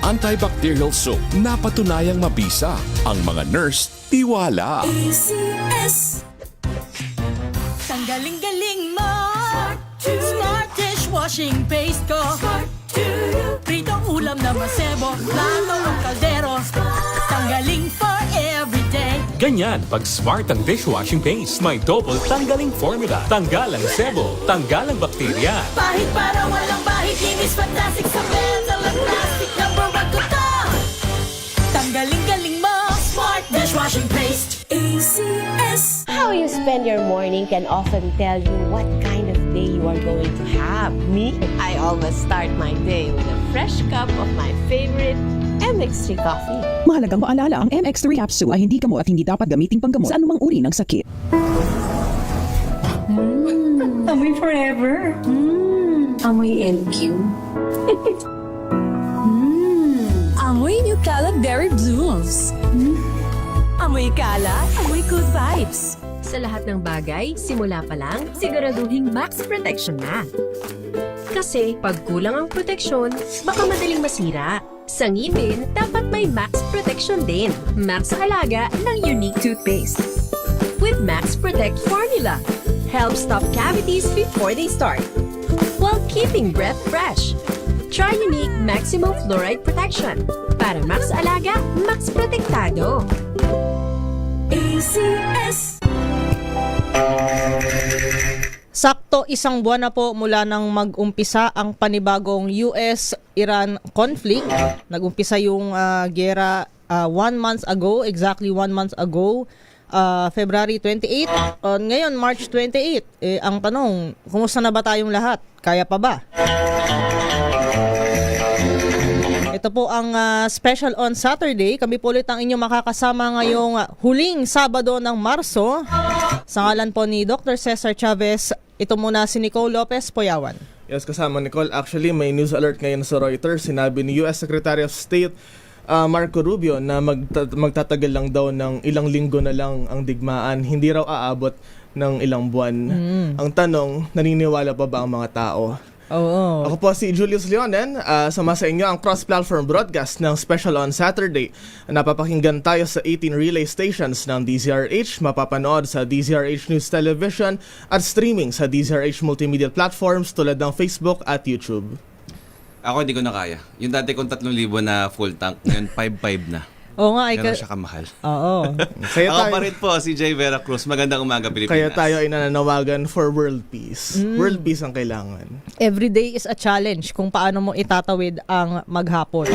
antibacterial soap na patunayang mabisa. Ang mga nurse, tiwala. ACS. Tanggaling-galing mo. Smart dishwashing paste ko. Pritong ulam na masebo. Plato ang kaldero. Tanggaling for everyday. Ganyan pag smart ang dishwashing paste. May double tanggaling formula. Tanggal ang sebo, tanggal ang bakterya. Bahid para walang bahid. Linis fantastic sa metal at plastic. Number one ko to. Tanggaling-galing mo. Smart dishwashing paste. ACS. How you spend your morning can often tell you what kind of day you are going to have. Me, I always start my day with a fresh cup of my favorite MX3 coffee. Mahalagang maalala, ang MX3 capsule ay hindi gamot at hindi dapat gamiting panggamot sa anumang uri ng sakit. Amoy forever. Amoy LQ. Amoy New Calad Berry Blooms. Amoy kalat, amoy good vibes. Sa lahat ng bagay, simula pa lang, siguraduhing max protection na. Kasi pag kulang ang proteksyon, baka madaling masira. Sa ngipin, dapat may max protection din. Max Alaga ng unique toothpaste. With Max Protect formula, helps stop cavities before they start, while keeping breath fresh. Try unique maximum fluoride protection. Para Max Alaga, Max Protektado. ACS. Sakto isang buwan na po mula nang mag-umpisa ang panibagong US-Iran conflict. Nag-umpisa yung gera 1 month ago, exactly 1 month ago, February 28. Ngayon, March 28. Ang tanong, kumusta na ba tayong lahat? Kaya pa ba? Ito po ang special on Saturday. Kami po ulit ang inyong makakasama ngayong huling Sabado ng Marso. Sa ngalan po ni Dr. Cesar Chavez, ito muna si Nicole Lopez Poyawan. Yes, kasama Nicole. Actually, may news alert ngayon sa Reuters. Sinabi ni US Secretary of State Marco Rubio na magtatagal lang daw ng ilang linggo na lang ang digmaan. Hindi raw aabot ng ilang buwan. Ang tanong, naniniwala pa ba ang mga tao? Oo. Ako po si Julius Leonen. Sama sa inyo ang cross-platform broadcast ng Special on Saturday. Napapakinggan tayo sa 18 relay stations ng DZRH, mapapanood sa DZRH News Television at streaming sa DZRH multimedia platforms tulad ng Facebook at YouTube. Ako hindi ko na kaya. Yung dati kong 3,000 na full tank, ngayon 5,500 na. Oo nga. Gano'n siya kamahal. Oo. Kaya Ako tayo, pa rin po, si Jay Vera Cruz. Magandang umaga, Pilipinas. kaya tayo ay nananawagan for world peace. World peace ang kailangan. Every day is a challenge kung paano mo itatawid ang maghapon.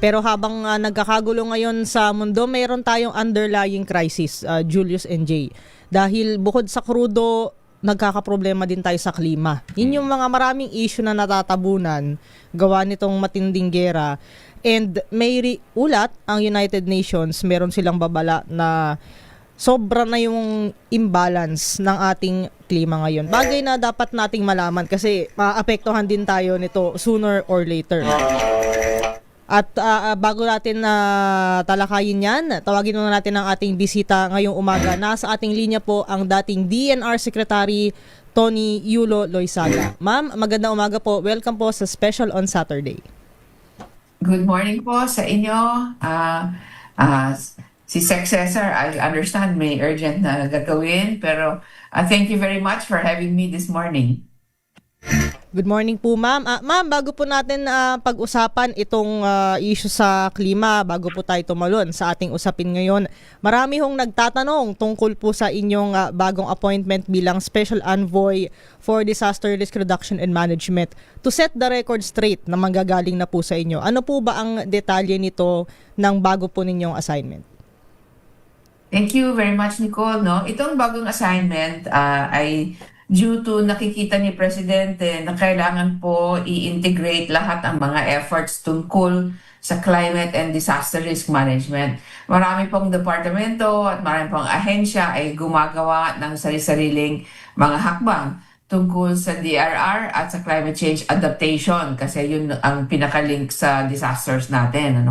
Pero habang nagkakagulo ngayon sa mundo, mayroon tayong underlying crisis, Julius and Jay. Dahil bukod sa krudo, nagkakaproblema din tayo sa klima. Yun yung mga maraming issue na natatabunan gawa nitong matinding gera. And may ulat ang United Nations, meron silang babala na sobra na yung imbalance ng ating klima ngayon. Bagay na dapat nating malaman kasi maapektuhan din tayo nito sooner or later. At bago natin talakayin yan, tawagin muna natin ang ating bisita ngayong umaga. Nasa ating linya po ang dating DNR Secretary Tony Yulo Loizaga. Ma'am, magandang umaga po. Welcome po sa Special on Saturday. Good morning po sa inyo. Si Sec Cesar, I understand may urgent na gagawin, pero thank you very much for having me this morning. Good morning po, ma'am. Ma'am, bago po natin pag-usapan itong issue sa klima, bago po tayo tumalon sa ating usapin ngayon, marami hong nagtatanong tungkol po sa inyong bagong appointment bilang Special Envoy for Disaster Risk Reduction and Management. To set the record straight na manggagaling na po sa inyo, ano po ba ang detalye nito ng bago po ninyong assignment? Thank you very much, Nicole. No? Itong bagong assignment ay due to nakikita ni Presidente na kailangan po i-integrate lahat ang mga efforts tungkol sa climate and disaster risk management. Marami pong departamento at marami pong ahensya ay gumagawa ng sarili-sariling mga hakbang tungkol sa DRR at sa climate change adaptation kasi yun ang pinakalink sa disasters natin.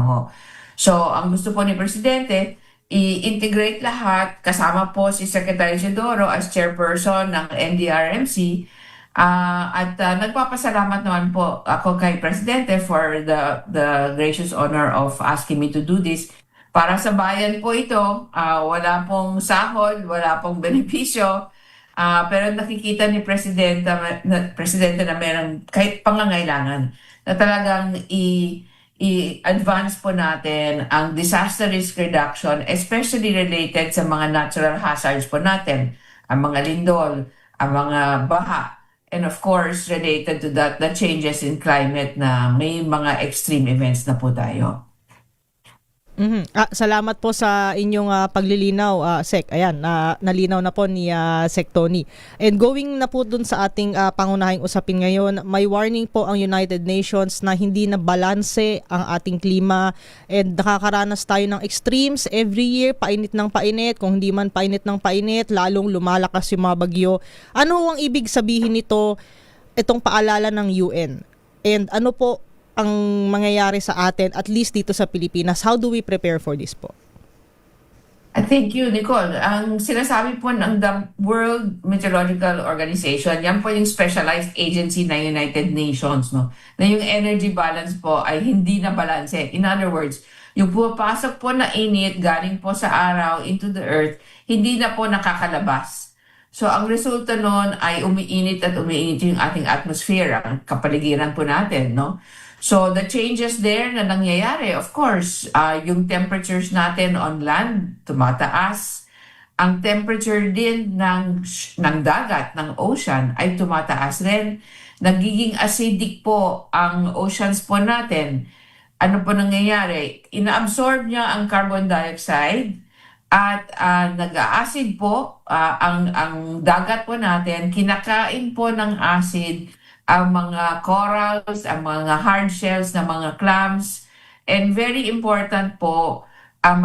So, ang gusto po ni Presidente, i-integrate lahat, kasama po si Secretary Isidoro as chairperson ng NDRMC Nagpapasalamat naman po ako kay Presidente for the gracious honor of asking me to do this. Para sa bayan po ito, wala pong sahod, wala pong benepisyo, pero nakikita ni Presidente na mayroong kahit pangangailangan na talagang i-advance po natin ang disaster risk reduction, especially related sa mga natural hazards po natin, ang mga lindol, ang mga baha, and of course, related to that, the changes in climate na may mga extreme events na po tayo. Salamat po sa inyong paglilinaw, Sec. Ayan, nalinaw na po ni Sec Tony. And going na po dun sa ating pangunahing usapin ngayon, may warning po ang United Nations na hindi na balanse ang ating klima and nakakaranas tayo ng extremes every year, painit ng painit, kung hindi man painit ng painit, lalong lumalakas yung mga bagyo. Ano ang ibig sabihin nito, itong paalala ng UN? And ano po ang mangyayari sa atin, at least dito sa Pilipinas? How do we prepare for this po? Thank you, Nicole. Ang sinasabi po ng the World Meteorological Organization, yan po yung specialized agency ng United Nations, no? Na yung energy balance po ay hindi na balanse. In other words, yung pumapasok po na init galing po sa araw into the earth, hindi na po nakakalabas. So ang resulta nun ay umiinit at umiinit yung ating atmosphere, ang kapaligiran po natin, no? So the changes there na nangyayari, of course, yung temperatures natin on land tumataas. Ang temperature din ng dagat, ng ocean ay tumataas rin. Nagiging acidic po ang oceans po natin. Ano po nangyayari? Inaabsorb niya ang carbon dioxide at nag-acid po ang dagat po natin. Kinakain po ng acid ang mga corals, ang mga hard shells na mga clams, and very important po, ang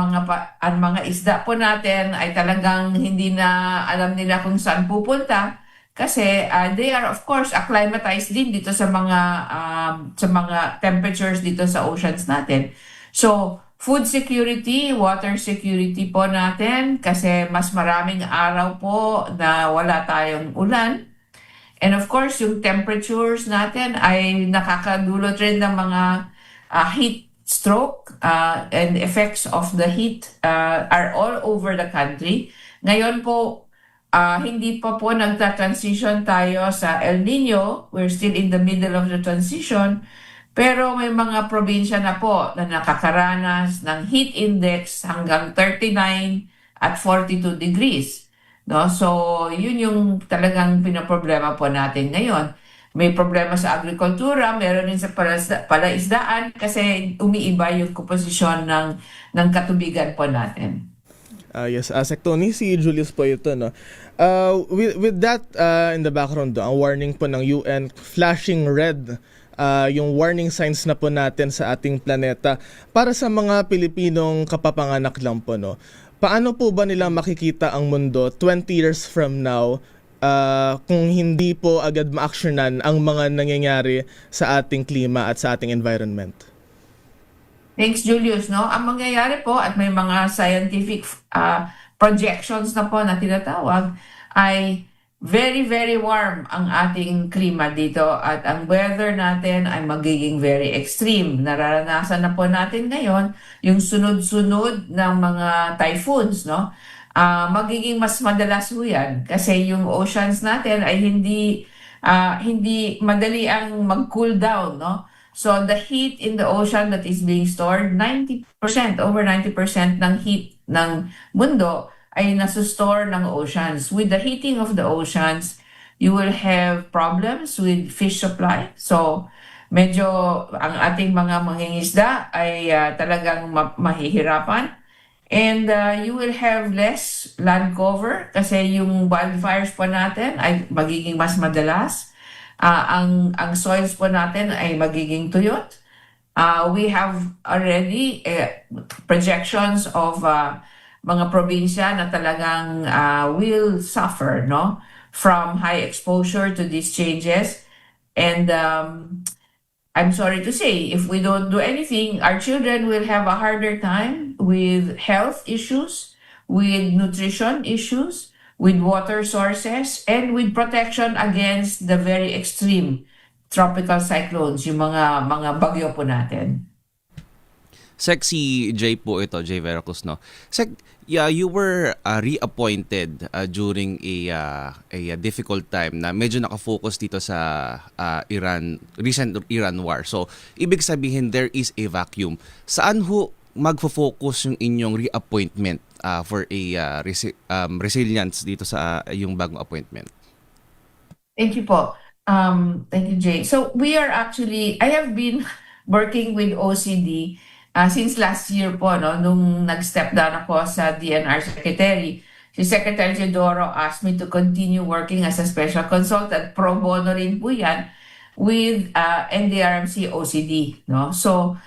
mga isda po natin ay talagang hindi na alam nila kung saan pupunta kasi they are of course acclimatized din dito sa mga temperatures dito sa oceans natin. So, food security, water security po natin kasi mas maraming araw po na wala tayong ulan. And of course, yung temperatures natin ay nakakadulot rin ng mga heat stroke and effects of the heat are all over the country. Ngayon po, hindi pa po nagta-transition tayo sa El Nino. We're still in the middle of the transition. Pero may mga probinsya na po na nakakaranas ng heat index hanggang 39 at 42 degrees. No? So, yun yung talagang pinaproblema po natin ngayon. May problema sa agrikultura, meron din sa palaisdaan kasi umiiba yung komposisyon ng katubigan po natin. Yes, Sec Tony, si Julius po ito, no? With that in the background, ang warning po ng UN, flashing red, yung warning signs na po natin sa ating planeta. Para sa mga Pilipinong kapapanganak lang po, no? Paano po ba nila makikita ang mundo 20 years from now kung hindi po agad ma-actionan ang mga nangyayari sa ating klima at sa ating environment? Thanks, Julius. No? Ang mangyayari po at may mga scientific projections na po na tinatawag ay very, very warm ang ating klima dito at ang weather natin ay magiging very extreme. Nararanasan na po natin ngayon yung sunod-sunod ng mga typhoons, no? Magiging mas madalas po yan kasi yung oceans natin ay hindi madali ang mag-cool down, no? So the heat in the ocean that is being stored, over 90% ng heat ng mundo ay nasustore ng oceans. With the heating of the oceans, you will have problems with fish supply. So, medyo ang ating mga mangingisda ay talagang mahihirapan. And you will have less land cover kasi yung wildfires po natin ay magiging mas madalas. Ang soils po natin ay magiging tuyot. We have already projections of mga probinsya na talagang will suffer, no, from high exposure to these changes. And I'm sorry to say, if we don't do anything, our children will have a harder time with health issues, with nutrition issues, with water sources, and with protection against the very extreme tropical cyclones, yung mga bagyo po natin. Sec, si Jay po ito, Jay Veracruz, no? Sec, yeah, you were reappointed during a difficult time na medyo nakafocus dito sa recent Iran war. So, ibig sabihin, there is a vacuum. Saan ho magfo-focus yung inyong reappointment for a resilience dito sa yung bagong appointment? Thank you po. Thank you, Jay. So, I have been working with OCD since last year po, no, nung nag-step down ako sa DNR Secretary. Si Secretary Teodoro asked me to continue working as a special consultant. Pro bono rin po yan with NDRMC OCD. No? So,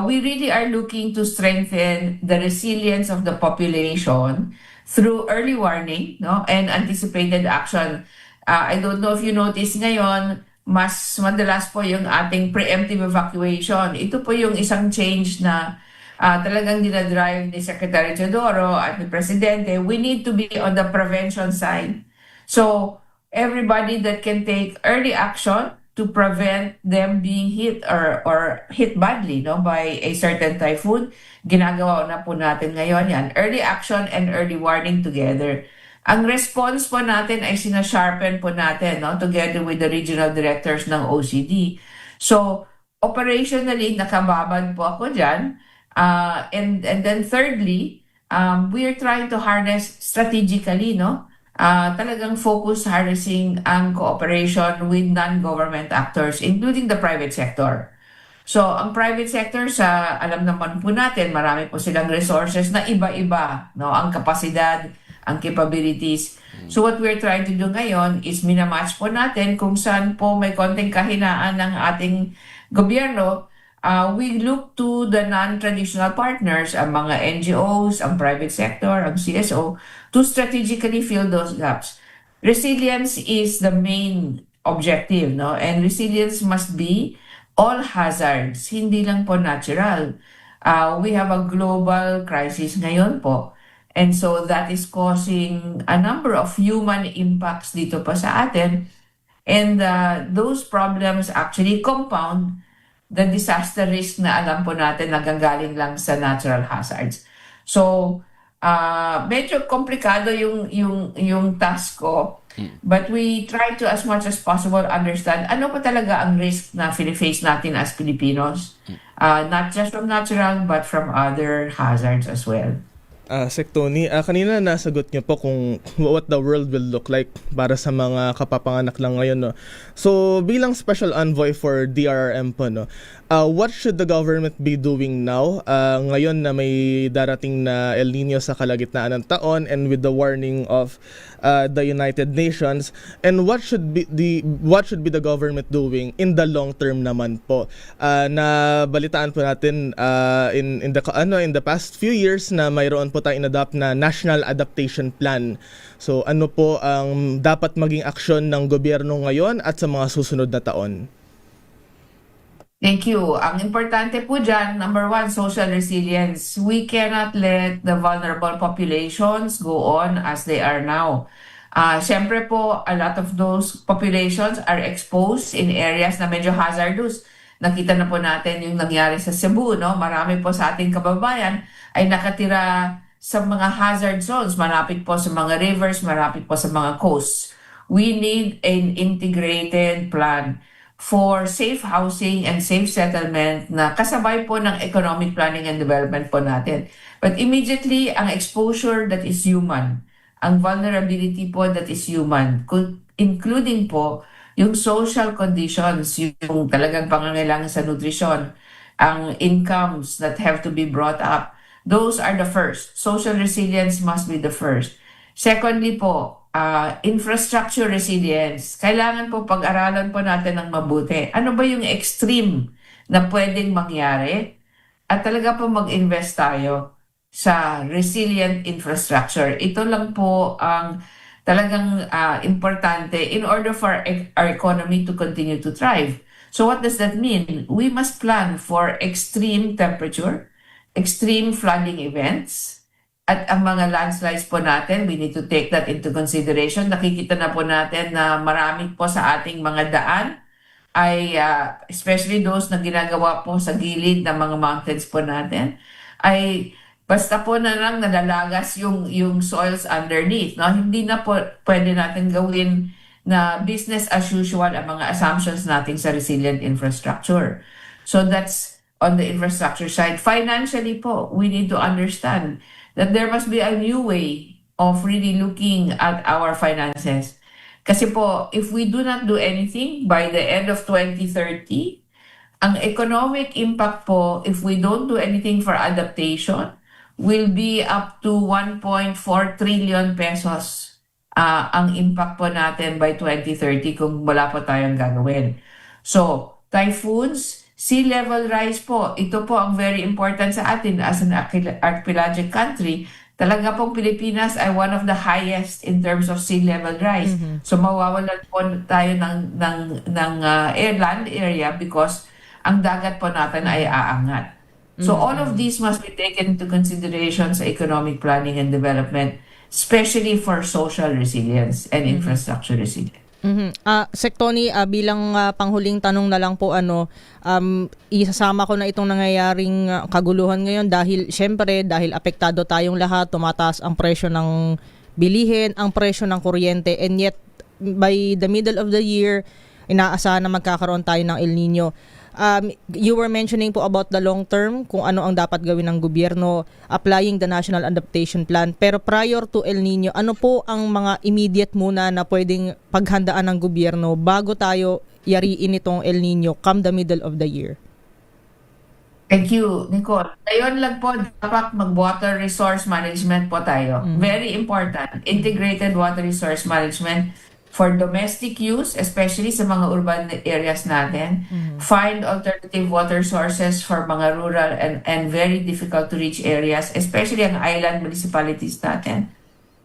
we really are looking to strengthen the resilience of the population through early warning, no, and anticipated action. I don't know if you notice ngayon, mas madalas po yung ating preemptive evacuation. Ito po yung isang change na talagang dinadrive ni Secretary Teodoro at ni Presidente. We need to be on the prevention side. So, everybody that can take early action to prevent them being hit or hit badly, no, by a certain typhoon, ginagawa na po natin ngayon yan. Early action and early warning together. Ang response po natin ay sinasharpen po natin, no, together with the regional directors ng OCD. So, operationally, nakababad po ako dyan. And then thirdly, we are trying to harness strategically, no? Talagang focus harnessing ang cooperation with non-government actors, including the private sector. So, ang private sector, alam naman po natin, marami po silang resources na iba-iba, no? Ang kapasidad, ang capabilities. So what we're trying to do ngayon is minamatch po natin kung saan po may konting kahinaan ng ating gobyerno. We look to the non-traditional partners, ang mga NGOs, ang private sector, ang CSO, to strategically fill those gaps. Resilience is the main objective, no? And resilience must be all hazards, hindi lang po natural. We have a global crisis ngayon po. And so that is causing a number of human impacts dito pa sa atin. And those problems actually compound the disaster risk na alam po natin nagagaling lang sa natural hazards. So, medyo komplikado yung task ko. But we try to, as much as possible, understand ano pa talaga ang risk na face natin as Filipinos. Not just from natural, but from other hazards as well. Sec Tony, kanina nasagot niyo po kung what the world will look like para sa mga kapapanganak lang ngayon, no? So, bilang special envoy for DRRM po, no, what should the government be doing now? Ngayon na may darating na El Nino sa kalagitnaan ng taon and with the warning of the United Nations, and what should be the government doing in the long term naman po? Na balitaan po natin in the past few years na mayroon po tayong inadopt na National Adaptation Plan. So ano po ang dapat maging aksyon ng gobyerno ngayon at sa mga susunod na taon? Thank you. Ang importante po dyan, number one, social resilience. We cannot let the vulnerable populations go on as they are now. Siyempre po, a lot of those populations are exposed in areas na medyo hazardous. Nakita na po natin yung nangyari sa Cebu, no? Marami po sa ating kababayan ay nakatira sa mga hazard zones, malapit po sa mga rivers, malapit po sa mga coasts. We need an integrated plan for safe housing and safe settlement na kasabay po ng economic planning and development po natin. But immediately, ang exposure that is human, ang vulnerability po that is human, including po yung social conditions, yung talagang pangangailangan sa nutrisyon, ang incomes that have to be brought up, those are the first. Social resilience must be the first. Secondly po, infrastructure resilience. Kailangan po pag-aralan po natin ng mabuti. Ano ba yung extreme na pwedeng mangyari? At talaga po mag-invest tayo sa resilient infrastructure. Ito lang po ang talagang importante in order for our economy to continue to thrive. So what does that mean? We must plan for extreme temperature, extreme flooding events, At ang mga landslides po natin, we need to take that into consideration. Nakikita na po natin na marami po sa ating mga daan ay, especially those na ginagawa po sa gilid ng mga mountains po natin, ay basta po na lang nalalagas yung soils underneath. No? Hindi na po pwede natin gawin na business as usual ang mga assumptions natin sa resilient infrastructure. So that's on the infrastructure side. Financially po, we need to understand that there must be a new way of really looking at our finances. Kasi po, if we do not do anything by the end of 2030, ang economic impact po, if we don't do anything for adaptation, will be up to 1.4 trillion pesos ang impact po natin by 2030 kung wala po tayong gagawin. So, typhoons, sea level rise po, ito po ang very important sa atin as an archipelagic country. Talaga pong Pilipinas ay one of the highest in terms of sea level rise. So mawawalan po tayo ng land area because ang dagat po natin ay aangat. So all of these must be taken into consideration sa economic planning and development, especially for social resilience and infrastructure resilience. Sec Tony, bilang panghuling tanong na lang po, isasama ko na itong nangyayaring kaguluhan ngayon dahil syempre dahil apektado tayong lahat, tumataas ang presyo ng bilihin, ang presyo ng kuryente, and yet by the middle of the year inaasahan na magkakaroon tayo ng El Nino. You were mentioning po about the long term, kung ano ang dapat gawin ng gobyerno, applying the National Adaptation Plan. Pero prior to El Nino, ano po ang mga immediate muna na pwedeng paghandaan ng gobyerno bago tayo yariin itong El Nino come the middle of the year? Thank you, Nicole. Ngayon lang po, dapat mag-water resource management po tayo. Very important. Integrated water resource management for domestic use, especially sa mga urban areas natin. Find alternative water sources for mga rural and very difficult to reach areas, especially ang island municipalities natin.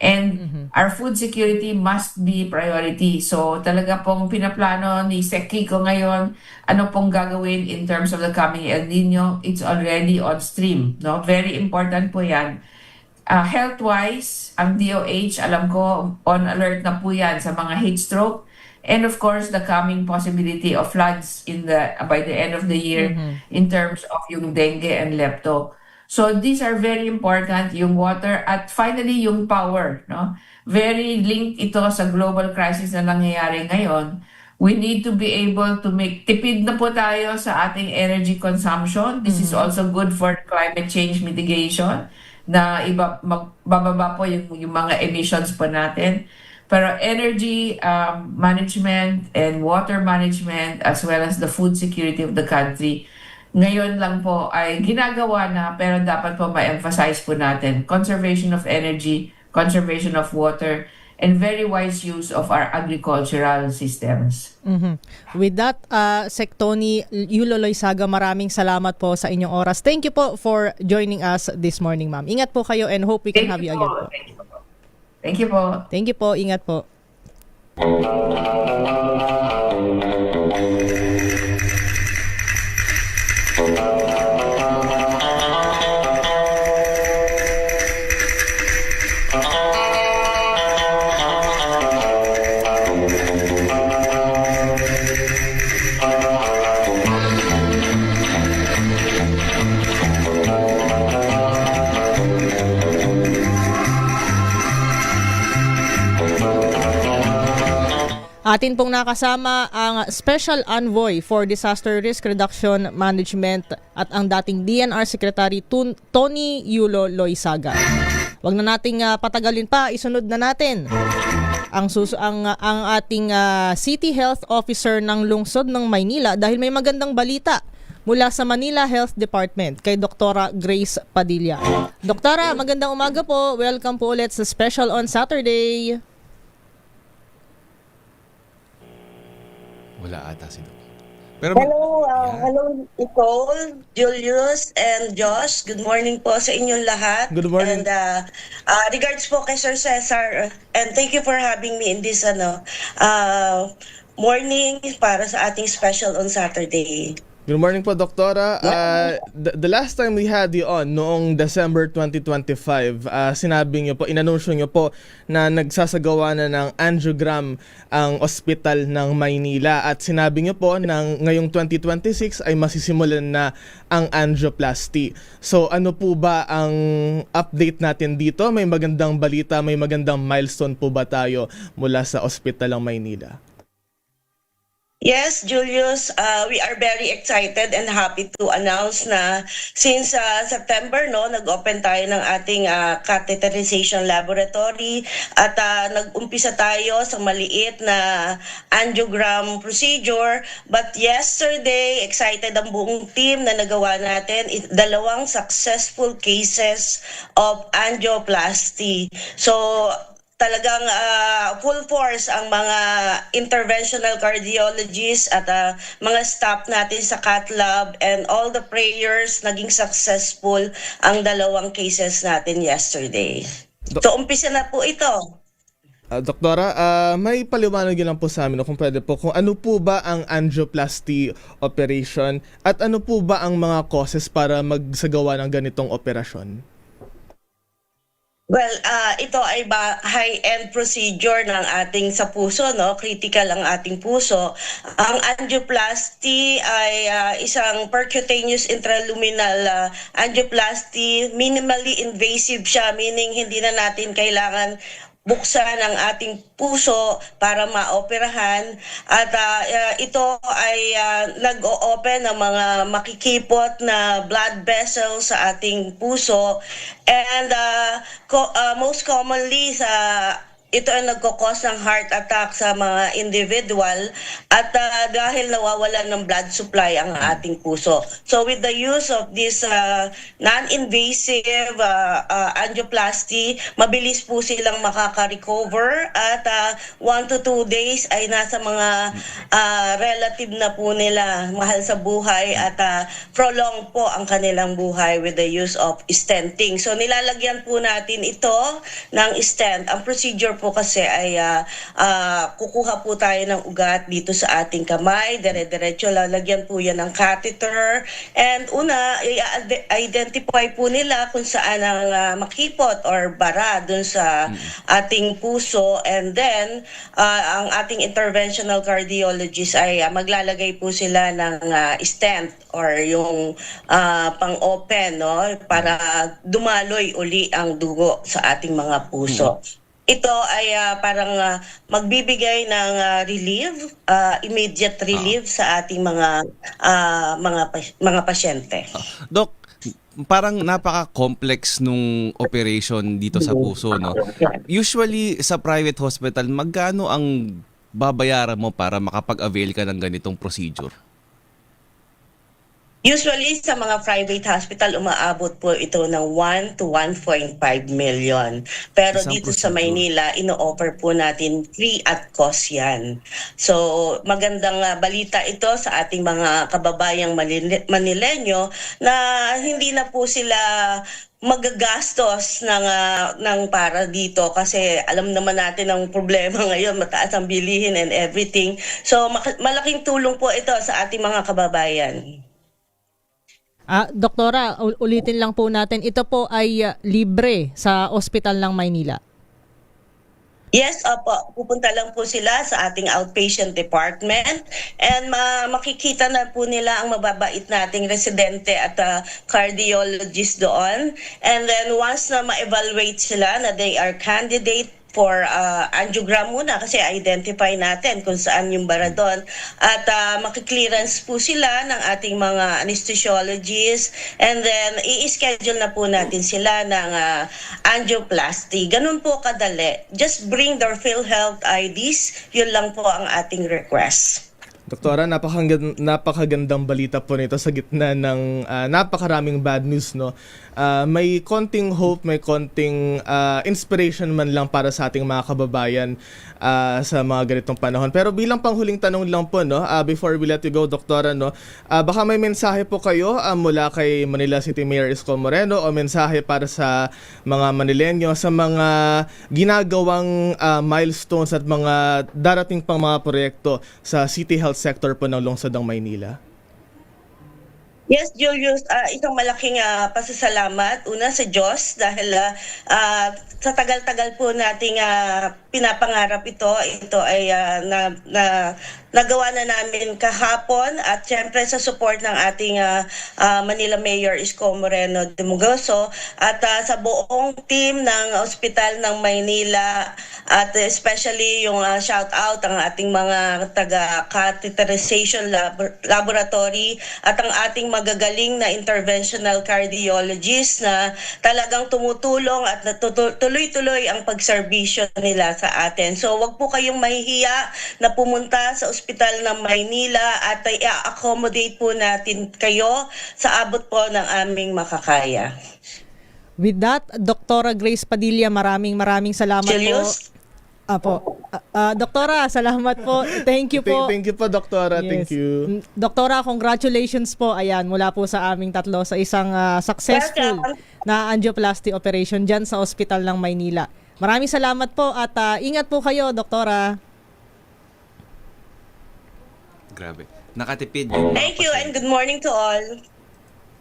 And our food security must be priority. So talaga pong pinaplano ni Sec Kiko ngayon, ano pong gagawin in terms of the coming El Nino, it's already on stream. No? Very important po yan. Health-wise, ang DOH, alam ko, on alert na po yan sa mga heat stroke. And of course, the coming possibility of floods by the end of the year in terms of yung dengue and lepto. So these are very important, yung water. At finally, yung power. No? Very linked ito sa global crisis na nangyayari ngayon. We need to be able to tipid na po tayo sa ating energy consumption. This is also good for climate change mitigation, na bababa po yung mga emissions po natin. Pero energy management and water management as well as the food security of the country, ngayon lang po ay ginagawa na, pero dapat po ma-emphasize po natin conservation of energy, conservation of water, and very wise use of our agricultural systems. With that, Sec Tony Yulo Loyzaga, maraming salamat po sa inyong oras. Thank you po for joining us this morning, ma'am. Ingat po kayo and hope we can have you again po. Thank you po. Thank you po. Ingat po. Atin pong nakasama ang Special Envoy for Disaster Risk Reduction Management at ang dating DNR Secretary Tony Yulo Loyzaga. Huwag na nating patagalin pa, isunod na natin ang ating City Health Officer ng lungsod ng Maynila dahil may magandang balita mula sa Manila Health Department kay Dr. Grace Padilla. Doktora, magandang umaga po. Welcome po ulit sa Special on Saturday. Wala ata si Doc. Hello Nicole, Julius, and Josh. Good morning po sa inyong lahat. Good morning. And regards po kay Sir Cesar, and thank you for having me in this morning para sa ating special on Saturday. Good morning po, Doktora. The last time we had you on, noong December 2025, sinabi niyo po, inanunsyo niyo po na nagsasagawa na ng angiogram ang ospital ng Maynila at sinabi niyo po na ngayong 2026 ay masisimulan na ang angioplasty. So ano po ba ang update natin dito? May magandang balita, may magandang milestone po ba tayo mula sa ospital ng Maynila? Yes, Julius, we are very excited and happy to announce na since September, no, nag-open tayo ng ating catheterization laboratory at nag-umpisa tayo sa maliit na angiogram procedure. But yesterday, excited ang buong team na nagawa natin 2 successful cases of angioplasty. So, talagang full force ang mga interventional cardiologists at mga staff natin sa cath lab, and all the prayers, naging successful ang 2 cases natin yesterday. So umpisa na po ito. Doktora, may paliwanag lang po sa amin kung pwede po kung ano po ba ang angioplasty operation at ano po ba ang mga causes para magsagawa ng ganitong operasyon? Well, ito ay high-end procedure ng ating sa puso, no? Critical ang ating puso. Ang angioplasty ay isang percutaneous intraluminal angioplasty. Minimally invasive siya, meaning hindi na natin kailangan buksan ang ating puso para maoperahan, at ito ay nag-o-open ng mga makikipot na blood vessels sa ating puso, and most commonly ito ay nagkakos ng heart attack sa mga individual, at dahil nawawalan ng blood supply ang ating puso. So with the use of this non-invasive angioplasty, mabilis po silang makaka-recover, at 1 to 2 days ay nasa mga relative na po nila, mahal sa buhay, at prolong po ang kanilang buhay with the use of stenting. So nilalagyan po natin ito ng stent. Ang procedure po kasi ay kukuha po tayo ng ugat dito sa ating kamay, dire-diretso lalagyan po yan ng catheter, and una i-identify po nila kung saan ang makipot or bara dun sa ating puso, and then ang ating interventional cardiologist ay maglalagay po sila ng stent or yung pang-open, no, para dumaloy uli ang dugo sa ating mga puso. Ito ay parang magbibigay ng relief, immediate relief sa ating mga pasyente. Doc, parang napaka-complex nung operation dito sa puso, no? Usually sa private hospital, magkano ang babayaran mo para makapag-avail ka ng ganitong procedure? Usually sa mga private hospital, umaabot po ito ng 1 to 1.5 million. Pero dito sa Maynila, ino-offer po natin free at cost yan. So magandang balita ito sa ating mga kababayang Manileño na hindi na po sila magagastos ng para dito, kasi alam naman natin ang problema ngayon, mataas ang bilihin and everything. So malaking tulong po ito sa ating mga kababayan. Doktora, ulitin lang po natin, ito po ay libre sa ospital ng Maynila. Yes, opo. Pupunta lang po sila sa ating outpatient department, and makikita na po nila ang mababait nating residente at cardiologist doon. And then once na ma-evaluate sila na they are candidate for angiogram muna, kasi identify natin kung saan yung bara doon, at makiklearance po sila ng ating mga anesthesiologists, and then i-schedule na po natin sila ng angioplasty. Ganun po kadali. Just bring their PhilHealth IDs. Yun lang po ang ating request. Doktora, napakagandang balita po nito sa gitna ng napakaraming bad news, no? May konting hope, may konting inspiration man lang para sa ating mga kababayan sa mga ganitong panahon. Pero bilang panghuling tanong lang po, no, before we let you go, Doktora, no, baka may mensahe po kayo mula kay Manila City Mayor Isko Moreno, o mensahe para sa mga Manileño sa mga ginagawang milestones at mga darating pang mga proyekto sa City Health sector po ng lungsod ng Maynila? Yes, Julius, isang malaking pasasalamat una sa Diyos dahil sa tagal-tagal po nating pinapangarap ito ay nagawa na namin kahapon at syempre sa support ng ating Manila Mayor Isko Moreno Dumugoso at sa buong team ng Ospital ng Maynila at especially yung shout out ang ating mga taga-catheterization laboratory at ang ating magagaling na interventional cardiologist na talagang tumutulong at tuloy-tuloy ang pagserbisyo nila sa atin. So wag po kayong mahihiya na pumunta sa Ospital ng Maynila at i-accommodate po natin kayo sa abot po ng aming makakaya. With that, Dr. Grace Padilla, maraming salamat Julius? po. Apo. Doktora, salamat po. Thank you po. Thank you po, Doktora. Yes. Thank you. Doktora, congratulations po. Ayan, mula po sa aming tatlo sa isang successful na angioplasty operation dyan sa Ospital ng Maynila. Maraming salamat po at ingat po kayo, Doktora. Grabe. Nakatipid yung Thank you and good morning to all.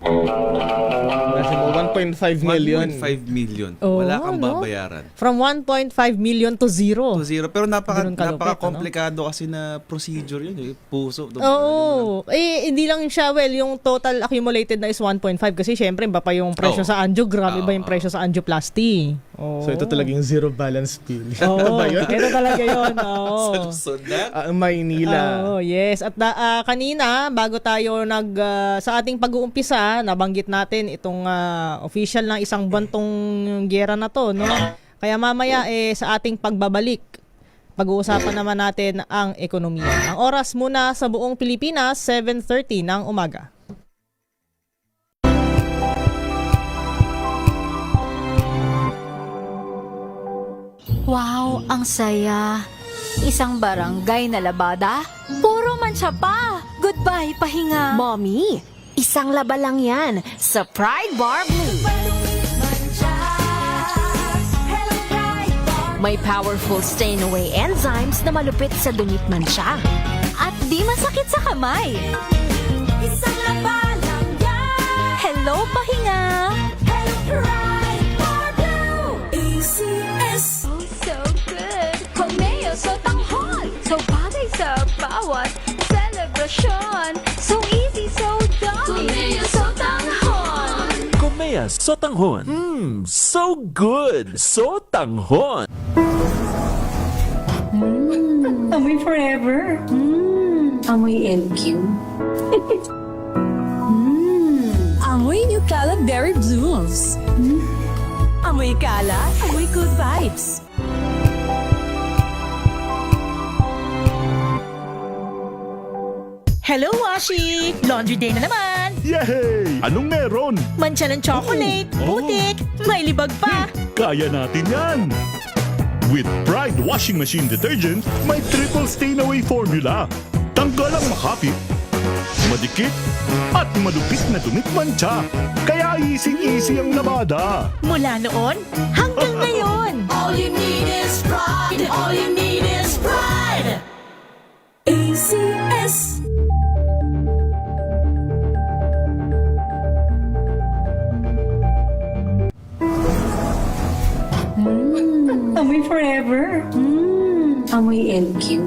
Nasa mo 1.5 million. 1.5 million. Oo, Wala kang no? babayaran. From 1.5 million to zero. To zero. Pero Ganun kalupit, napaka-komplikado kasi na procedure yun. Puso. Oo. Hindi lang siya, yung total accumulated na is 1.5 kasi syempre iba pa yung presyo sa angiogram, iba yung presyo sa angioplasty. So ito talagang zero balance bill. Oo, Ba yun? ito talaga yun. Oo. Maynila. Oh, yes. At kanina, bago tayo sa ating pag-uumpisa, nabanggit natin itong official ng isang buwan tong giyera na to, no? Kaya mamaya sa ating pagbabalik, pag-uusapan naman natin ang ekonomiya. Ang oras muna sa buong Pilipinas, 7:30 ng umaga. Wow, ang saya. Isang barangay na labada, puro mancha pa. Goodbye, pahinga. Mommy, isang laba lang yan sa Pride Bar Blue. May powerful stain-away enzymes na malupit sa dungit mancha. At di masakit sa kamay. Isang laba lang yan. Hello, pahinga. Hello, Pride Bar Blue. ACS. Oh, so good. Komeo, so tanghon. So bagay sa bawat celebration. So easy, so done. Komeo, so tanghon. Komea Sotanghon. So good. Sotanghon. Amoy forever. Amoy LQ. Amoy New Cala Berry Blooms. Amoy Cala, amoy good vibes. Hello, Washi! Laundry day na naman! Yay! Anong meron? Mancha ng chocolate, putik, may libag pa! Kaya natin yan! With Pride Washing Machine Detergent, may triple stain-away formula. Tanggal ang makapit, madikit, at malupit na dumit mancha. Kaya easy-easy ang labada. Mula noon hanggang ngayon! All you need is pride. All you need is pride. ACS. Amoy forever. Amoy LQ.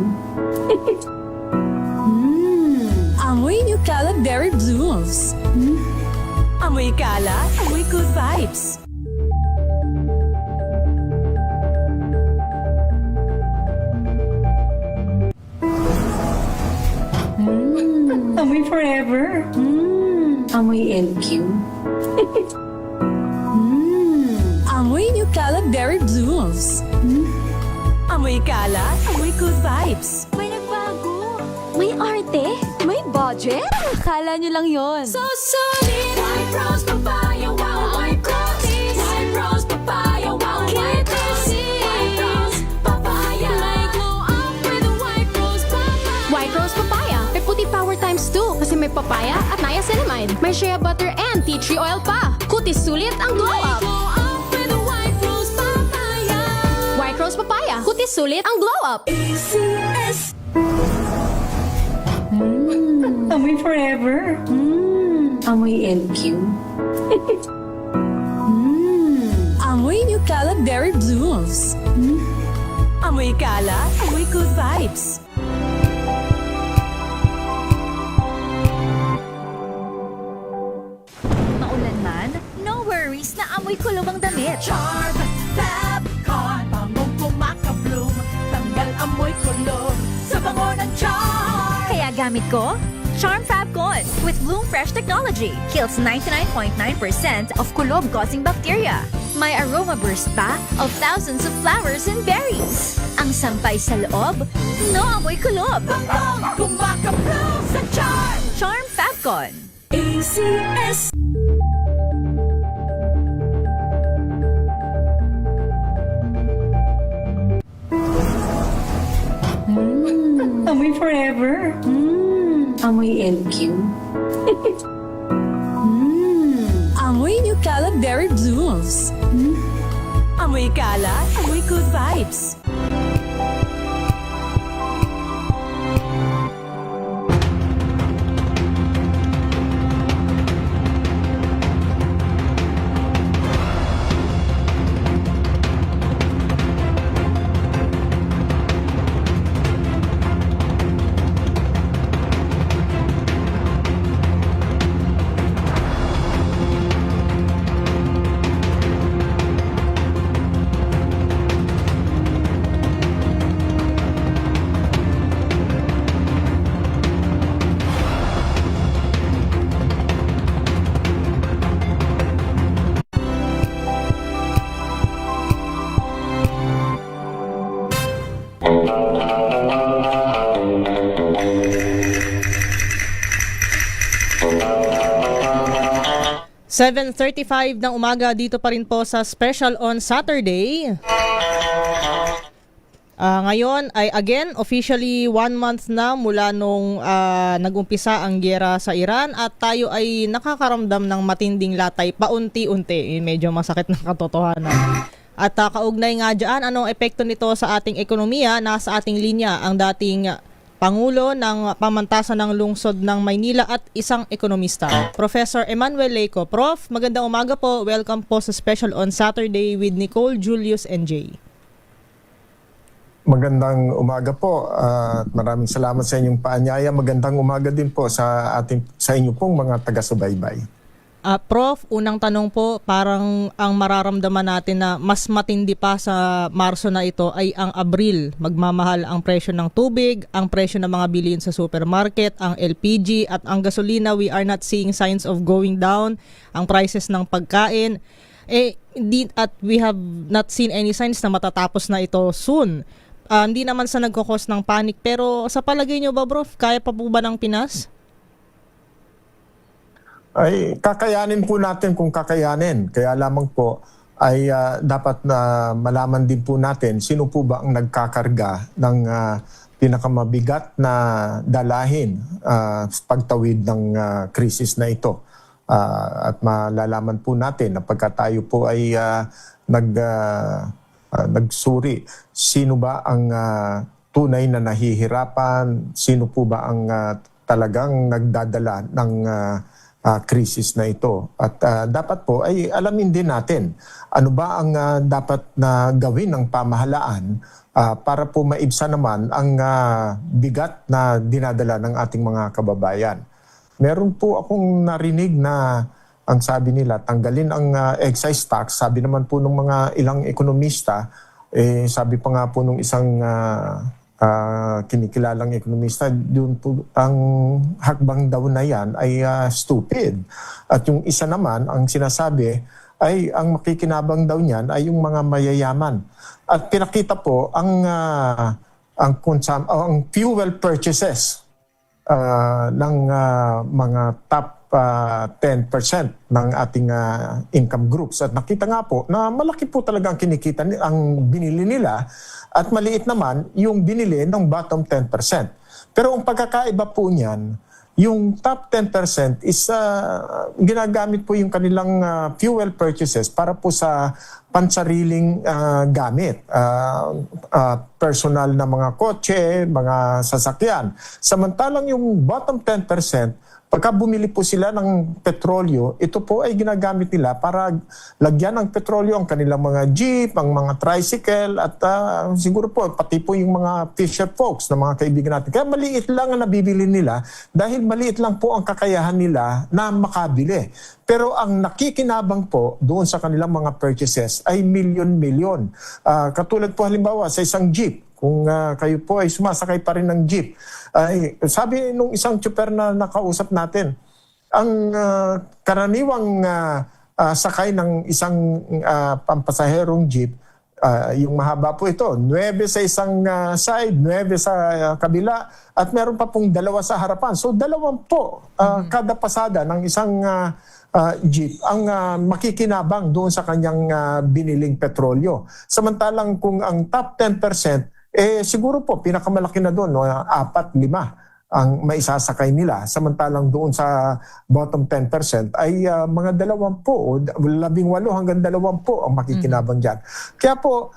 Amoy New Cala Berry Blooms. Amoy Cala, amoy good vibes. Amoy forever. Amoy LQ. Amoy New Cala Berry Blooms. Amoy Cala, amoy good vibes. May nagbago. May arte. May budget. Akala nyo lang yon. So solid. White Rose Papaya, wow, White Rose. White Rose Papaya, wow, White Rose. White Rose Papaya. May glow up with a White Rose Papaya. White Rose Papaya. May puti power times 2 kasi may papaya at niacinamide. May shea butter and tea tree oil pa. Kutis sulit ang glow up. Glow up with a White Rose Papaya. White Rose Papaya. Kutis sulit ang glow up. ACS. Amoy forever. Amoy LQ. Amoy New Cala Berry Blooms. Amoy Cala, amoy good vibes. Maulan man, no worries na amoy kulong ang damit. Charm Fabcon, bangong kumakabloom. Tanggal amoy kulog sa bango ng charm. Kaya gamit ko, Charm Fabcon with Bloom Fresh technology. Kills 99.9% of kulob-causing bacteria. May aroma burst pa of thousands of flowers and berries. Ang sampay sa loob, no amoy kulob. Bangong kumakabloom sa charm. Charm Fabcon. ACS. Amoy forever. Amoy LQ. Amoy New Cala Berry Blooms. Amoy Cala, amoy good vibes. (7:35) ng umaga dito pa rin po sa Special on Saturday. Ngayon ay again officially 1 month na mula nung nagumpisa ang giyera sa Iran at tayo ay nakakaramdam ng matinding latay paunti-unti. Medyo masakit na katotohanan. At kaugnay nga dyan, anong epekto nito sa ating ekonomiya? Nasa ating linya ang dating Pangulo ng Pamantasan ng Lungsod ng Maynila at isang ekonomista, Professor Emmanuel Leyco. Prof, magandang umaga po. Welcome po sa Special on Saturday with Nicole, Julius, and Jay. Magandang umaga po at maraming salamat sa inyong paanyaya. Magandang umaga din po sa inyo pong mga taga-subaybay. Prof, unang tanong po, parang ang mararamdaman natin na mas matindi pa sa Marso na ito ay ang Abril. Magmamahal ang presyo ng tubig, ang presyo ng mga bilihin sa supermarket, ang LPG at ang gasolina. We are not seeing signs of going down. Ang prices ng pagkain. At we have not seen any signs na matatapos na ito soon. Hindi naman sa nagkakos ng panic, pero sa palagay nyo ba, Prof, kaya pa po ba ng Pinas? Ay kakayanin po natin kung kakayanin. Kaya lamang po ay dapat na malaman din po natin sino po ba ang nagkakarga ng pinakamabigat na dalahin sa pagtawid ng krisis na ito. At malalaman po natin na pagka tayo po ay nagsuri, sino ba ang tunay na nahihirapan, sino po ba ang talagang nagdadala ng krisis na ito. At dapat po ay alamin din natin ano ba ang dapat na gawin ng pamahalaan para po maibsan naman ang bigat na dinadala ng ating mga kababayan. Meron po akong narinig na ang sabi nila tanggalin ang excise tax. Sabi naman po ng mga ilang ekonomista, sabi pa nga po ng isang kinikilalang ekonomista, yun po ang hakbang daw na yan ay stupid. At yung isa naman, ang sinasabi ay ang makikinabang daw niyan ay yung mga mayayaman. At pinakita po ang fuel purchases ng mga top 10% ng ating income groups. At nakita nga po na malaki po talaga ang kinikita, ang binili nila, at maliit naman yung binili ng bottom 10%. Pero ang pagkakaiba po niyan, yung top 10% is ginagamit po yung kanilang fuel purchases para po sa pansariling gamit. Personal na mga kotse, mga sasakyan. Samantalang yung bottom 10% Pagka bumili po sila ng petrolyo, ito po ay ginagamit nila para lagyan ng petrolyo ang kanilang mga jeep, ang mga tricycle, at siguro po pati po yung mga fisher folks na mga kaibigan natin. Kaya maliit lang ang nabibili nila dahil maliit lang po ang kakayahan nila na makabili. Pero ang nakikinabang po doon sa kanilang mga purchases ay milyon-milyon. Katulad po halimbawa sa isang jeep, kung kayo po ay sumasakay pa rin ng jeep, sabi nung isang tsuper na nakausap natin, ang karaniwang sakay ng isang pampasaherong jeep, yung mahaba po ito, 9 sa isang side, 9 sa kabila, at meron pa pong 2 sa harapan. So 2 po kada pasada ng isang jeep ang makikinabang doon sa kanyang biniling petrolyo. Samantalang kung ang top 10%, siguro po pinakamalaki na doon, 4, 5 ang maisasakay nila. Samantalang doon sa bottom 10% ay mga 20 o 18 hanggang 20 ang makikinabang dyan. Kaya po,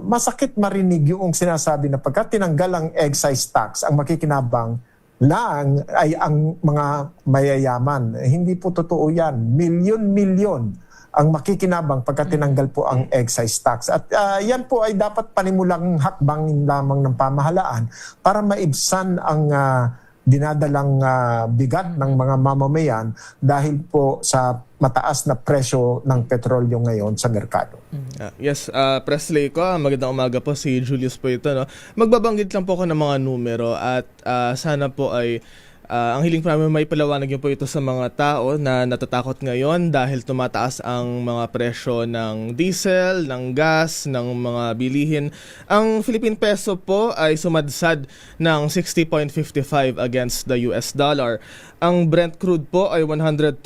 masakit marinig yung sinasabi na pagka tinanggal ang excise tax, ang makikinabang lang ay ang mga mayayaman. Hindi po totoo yan. Milyon-milyon ang makikinabang pagka tinanggal po ang excise tax. At yan po ay dapat panimulang hakbang lamang ng pamahalaan para maibsan ang dinadalang bigat ng mga mamamayan dahil po sa mataas na presyo ng petrolyo ngayon sa merkado. Yes, Presley ko, magandang umaga po, si Julius po ito. No? Magbabanggit lang po ako ng mga numero at sana po ay ang hiling po namin may palawanag yun po ito sa mga tao na natatakot ngayon dahil tumataas ang mga presyo ng diesel, ng gas, ng mga bilihin. Ang Philippine peso po ay sumadsad ng 60.55 against the US dollar. Ang Brent crude po ay $112.6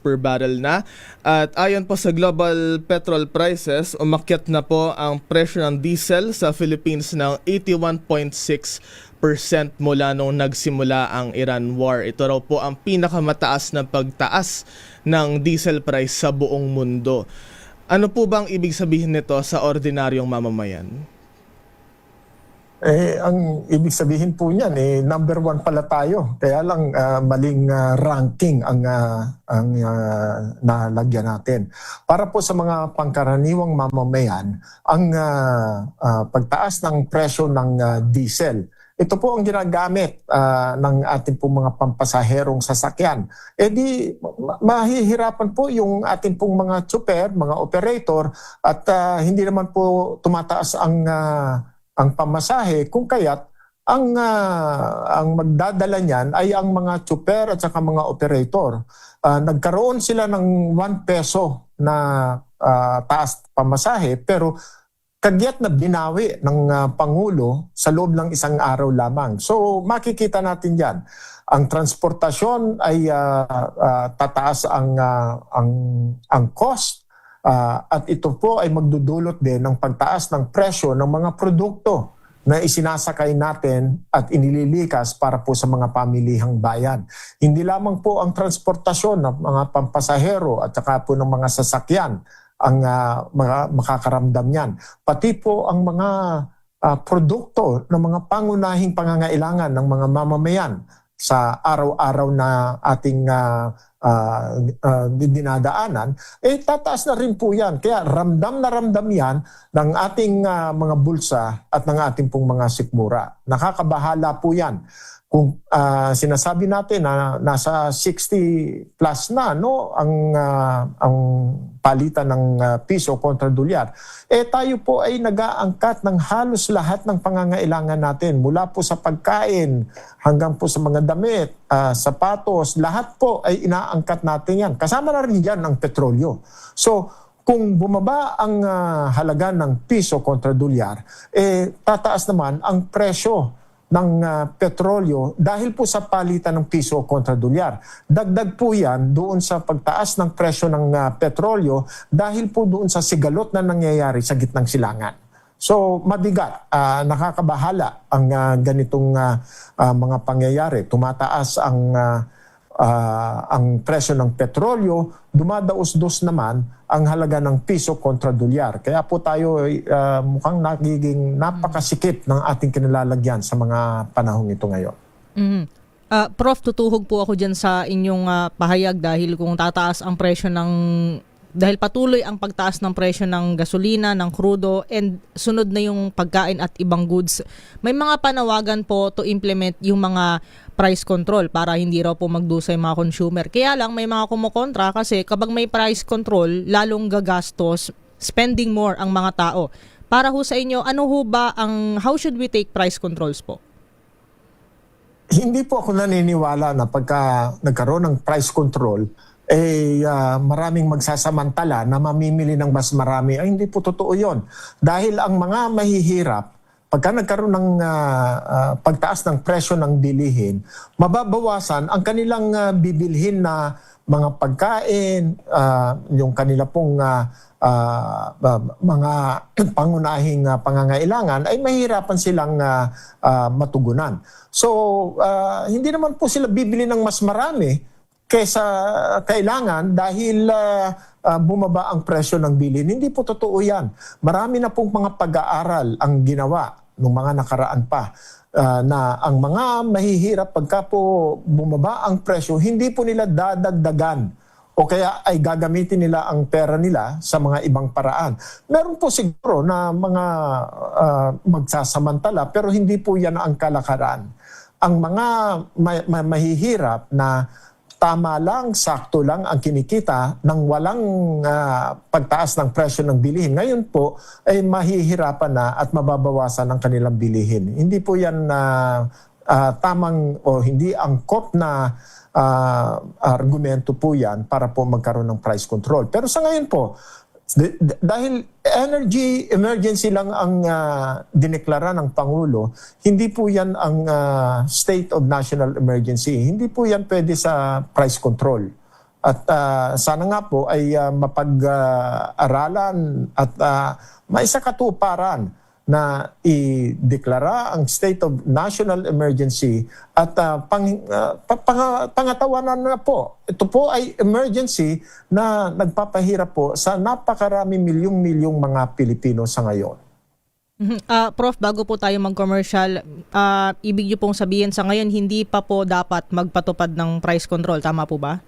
per barrel na. At ayon po sa global petrol prices, umakyat na po ang presyo ng diesel sa Philippines ng 81.6% mula nung nagsimula ang Iran War. Ito raw po ang pinakamataas na pagtaas ng diesel price sa buong mundo. Ano po bang ibig sabihin nito sa ordinaryong mamamayan? Ang ibig sabihin po niyan, number 1 pala tayo. Kaya lang maling ranking ang nalagyan natin. Para po sa mga pangkaraniwang mamamayan, ang pagtaas ng presyo ng diesel, ito po ang ginagamit ng ating pong mga pampasaherong sasakyan. Di mahihirapan po yung ating pong mga tsuper, mga operator, at hindi naman po tumataas ang pamasahe, kung kaya't ang magdadala niyan ay ang mga tsuper at saka mga operator. Nagkaroon sila ng 1 peso na taas pamasahe, pero kagyat na binawi ng Pangulo sa loob ng 1 araw lamang. So makikita natin yan. Ang transportasyon ay tataas ang cost, at ito po ay magdudulot din ng pagtaas ng presyo ng mga produkto na isinasakay natin at inililikas para po sa mga pamilihang bayan. Hindi lamang po ang transportasyon ng mga pampasahero at saka po ng mga sasakyan ang makakaramdam yan. Pati po ang mga produkto ng mga pangunahing pangangailangan ng mga mamamayan sa araw-araw na ating dinadaanan, tataas na rin po yan. Kaya ramdam na ramdam yan ng ating mga bulsa at ng ating pong mga sikmura. Nakakabahala po yan. Kung sinasabi natin na nasa 60 plus na ang palitan ng piso kontra dolyar, tayo po ay nag-aangkat ng halos lahat ng pangangailangan natin, mula po sa pagkain hanggang po sa mga damit, sapatos, lahat po ay inaangkat natin yan. Kasama na rin yan ang petrolyo. So kung bumaba ang halaga ng piso kontra dolyar, tataas naman ang presyo ng petrolyo dahil po sa palitan ng piso kontra dolyar. Dagdag po yan doon sa pagtaas ng presyo ng petrolyo dahil po doon sa sigalot na nangyayari sa gitnang silangan. So mabigat, nakakabahala ang ganitong mga pangyayari. Tumataas ang presyo ng petrolyo, dumadaos-dos naman ang halaga ng piso kontra dolyar. Kaya po tayo mukhang nagiging napakasikip ng ating kinalalagyan sa mga panahong ito ngayon. Prof, tutuhog po ako dyan sa inyong pahayag dahil kung tataas ang presyo dahil patuloy ang pagtaas ng presyo ng gasolina, ng krudo, and sunod na yung pagkain at ibang goods, may mga panawagan po to implement yung mga price control para hindi raw po magdusa yung mga consumer. Kaya lang may mga kumukontra kasi kapag may price control, lalong gagastos, spending more ang mga tao. Para ho sa inyo, how should we take price controls po? Hindi po ako naniniwala na pagka nagkaroon ng price control, maraming magsasamantala na mamimili ng mas marami. Ay, hindi po totoo yon. Dahil ang mga mahihirap, pagka nagkaroon ng pagtaas ng presyo ng bilihin, mababawasan ang kanilang bibilhin na mga pagkain, yung kanila pong mga pangunahing pangangailangan ay mahirapan silang matugunan. So, hindi naman po sila bibili ng mas marami kaysa kailangan dahil bumaba ang presyo ng bilhin. Hindi po totoo yan. Marami na pong mga pag-aaral ang ginawa nung mga nakaraan pa na ang mga mahihirap pagka po bumaba ang presyo, hindi po nila dadagdagan o kaya ay gagamitin nila ang pera nila sa mga ibang paraan. Meron po siguro na mga magsasamantala pero hindi po yan ang kalakaran. Ang mga mahihirap na tama lang, sakto lang ang kinikita nang walang pagtaas ng presyo ng bilihin. Ngayon po ay mahihirapan na at mababawasan ang kanilang bilihin. Hindi po yan tamang o hindi angkop na argumento po yan para po magkaroon ng price control. Pero sa ngayon po, dahil energy emergency lang ang dineklara ng Pangulo, hindi po yan ang state of national emergency. Hindi po yan pwede sa price control. At sana nga po ay mapag-aralan at maisakatuparan na ideklara ang state of national emergency at pangatawanan na po. Ito po ay emergency na nagpapahirap po sa napakarami milyong-milyong mga Pilipino sa ngayon. Prof, bago po tayo mag-commercial, ibig niyo pong sabihin sa ngayon hindi pa po dapat magpatupad ng price control, tama po ba?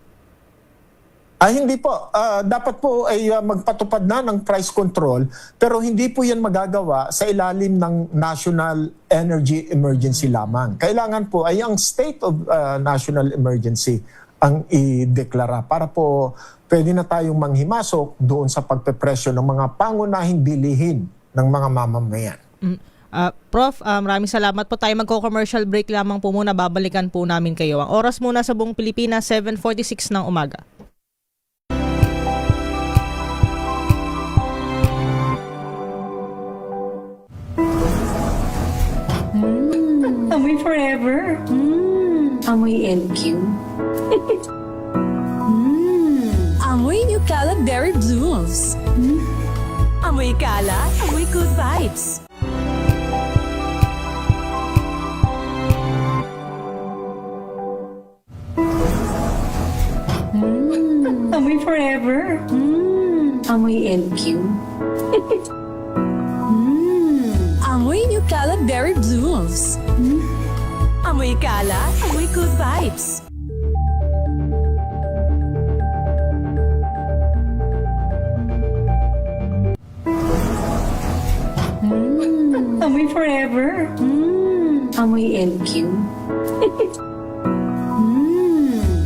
Hindi po. Dapat po ay magpatupad na ng price control pero hindi po yan magagawa sa ilalim ng national energy emergency lamang. Kailangan po ay ang state of national emergency ang ideklara para po pwede na tayong manghimasok doon sa pagpepresyo ng mga pangunahing bilihin ng mga mamamayan. Prof, maraming salamat po. Tayo magko-commercial break lamang po muna. Babalikan po namin kayo. Ang oras muna sa buong Pilipinas, 7:46 ng umaga. Amoy forever. Amoy LQ. Amoy New Cala Berry Blooms. Amoy Cala, amoy good vibes. Amoy forever. Amoy LQ. Amoy New Cala Berry Blooms. Amoy Cala, amoy good vibes. Amoy forever. Amoy LQ.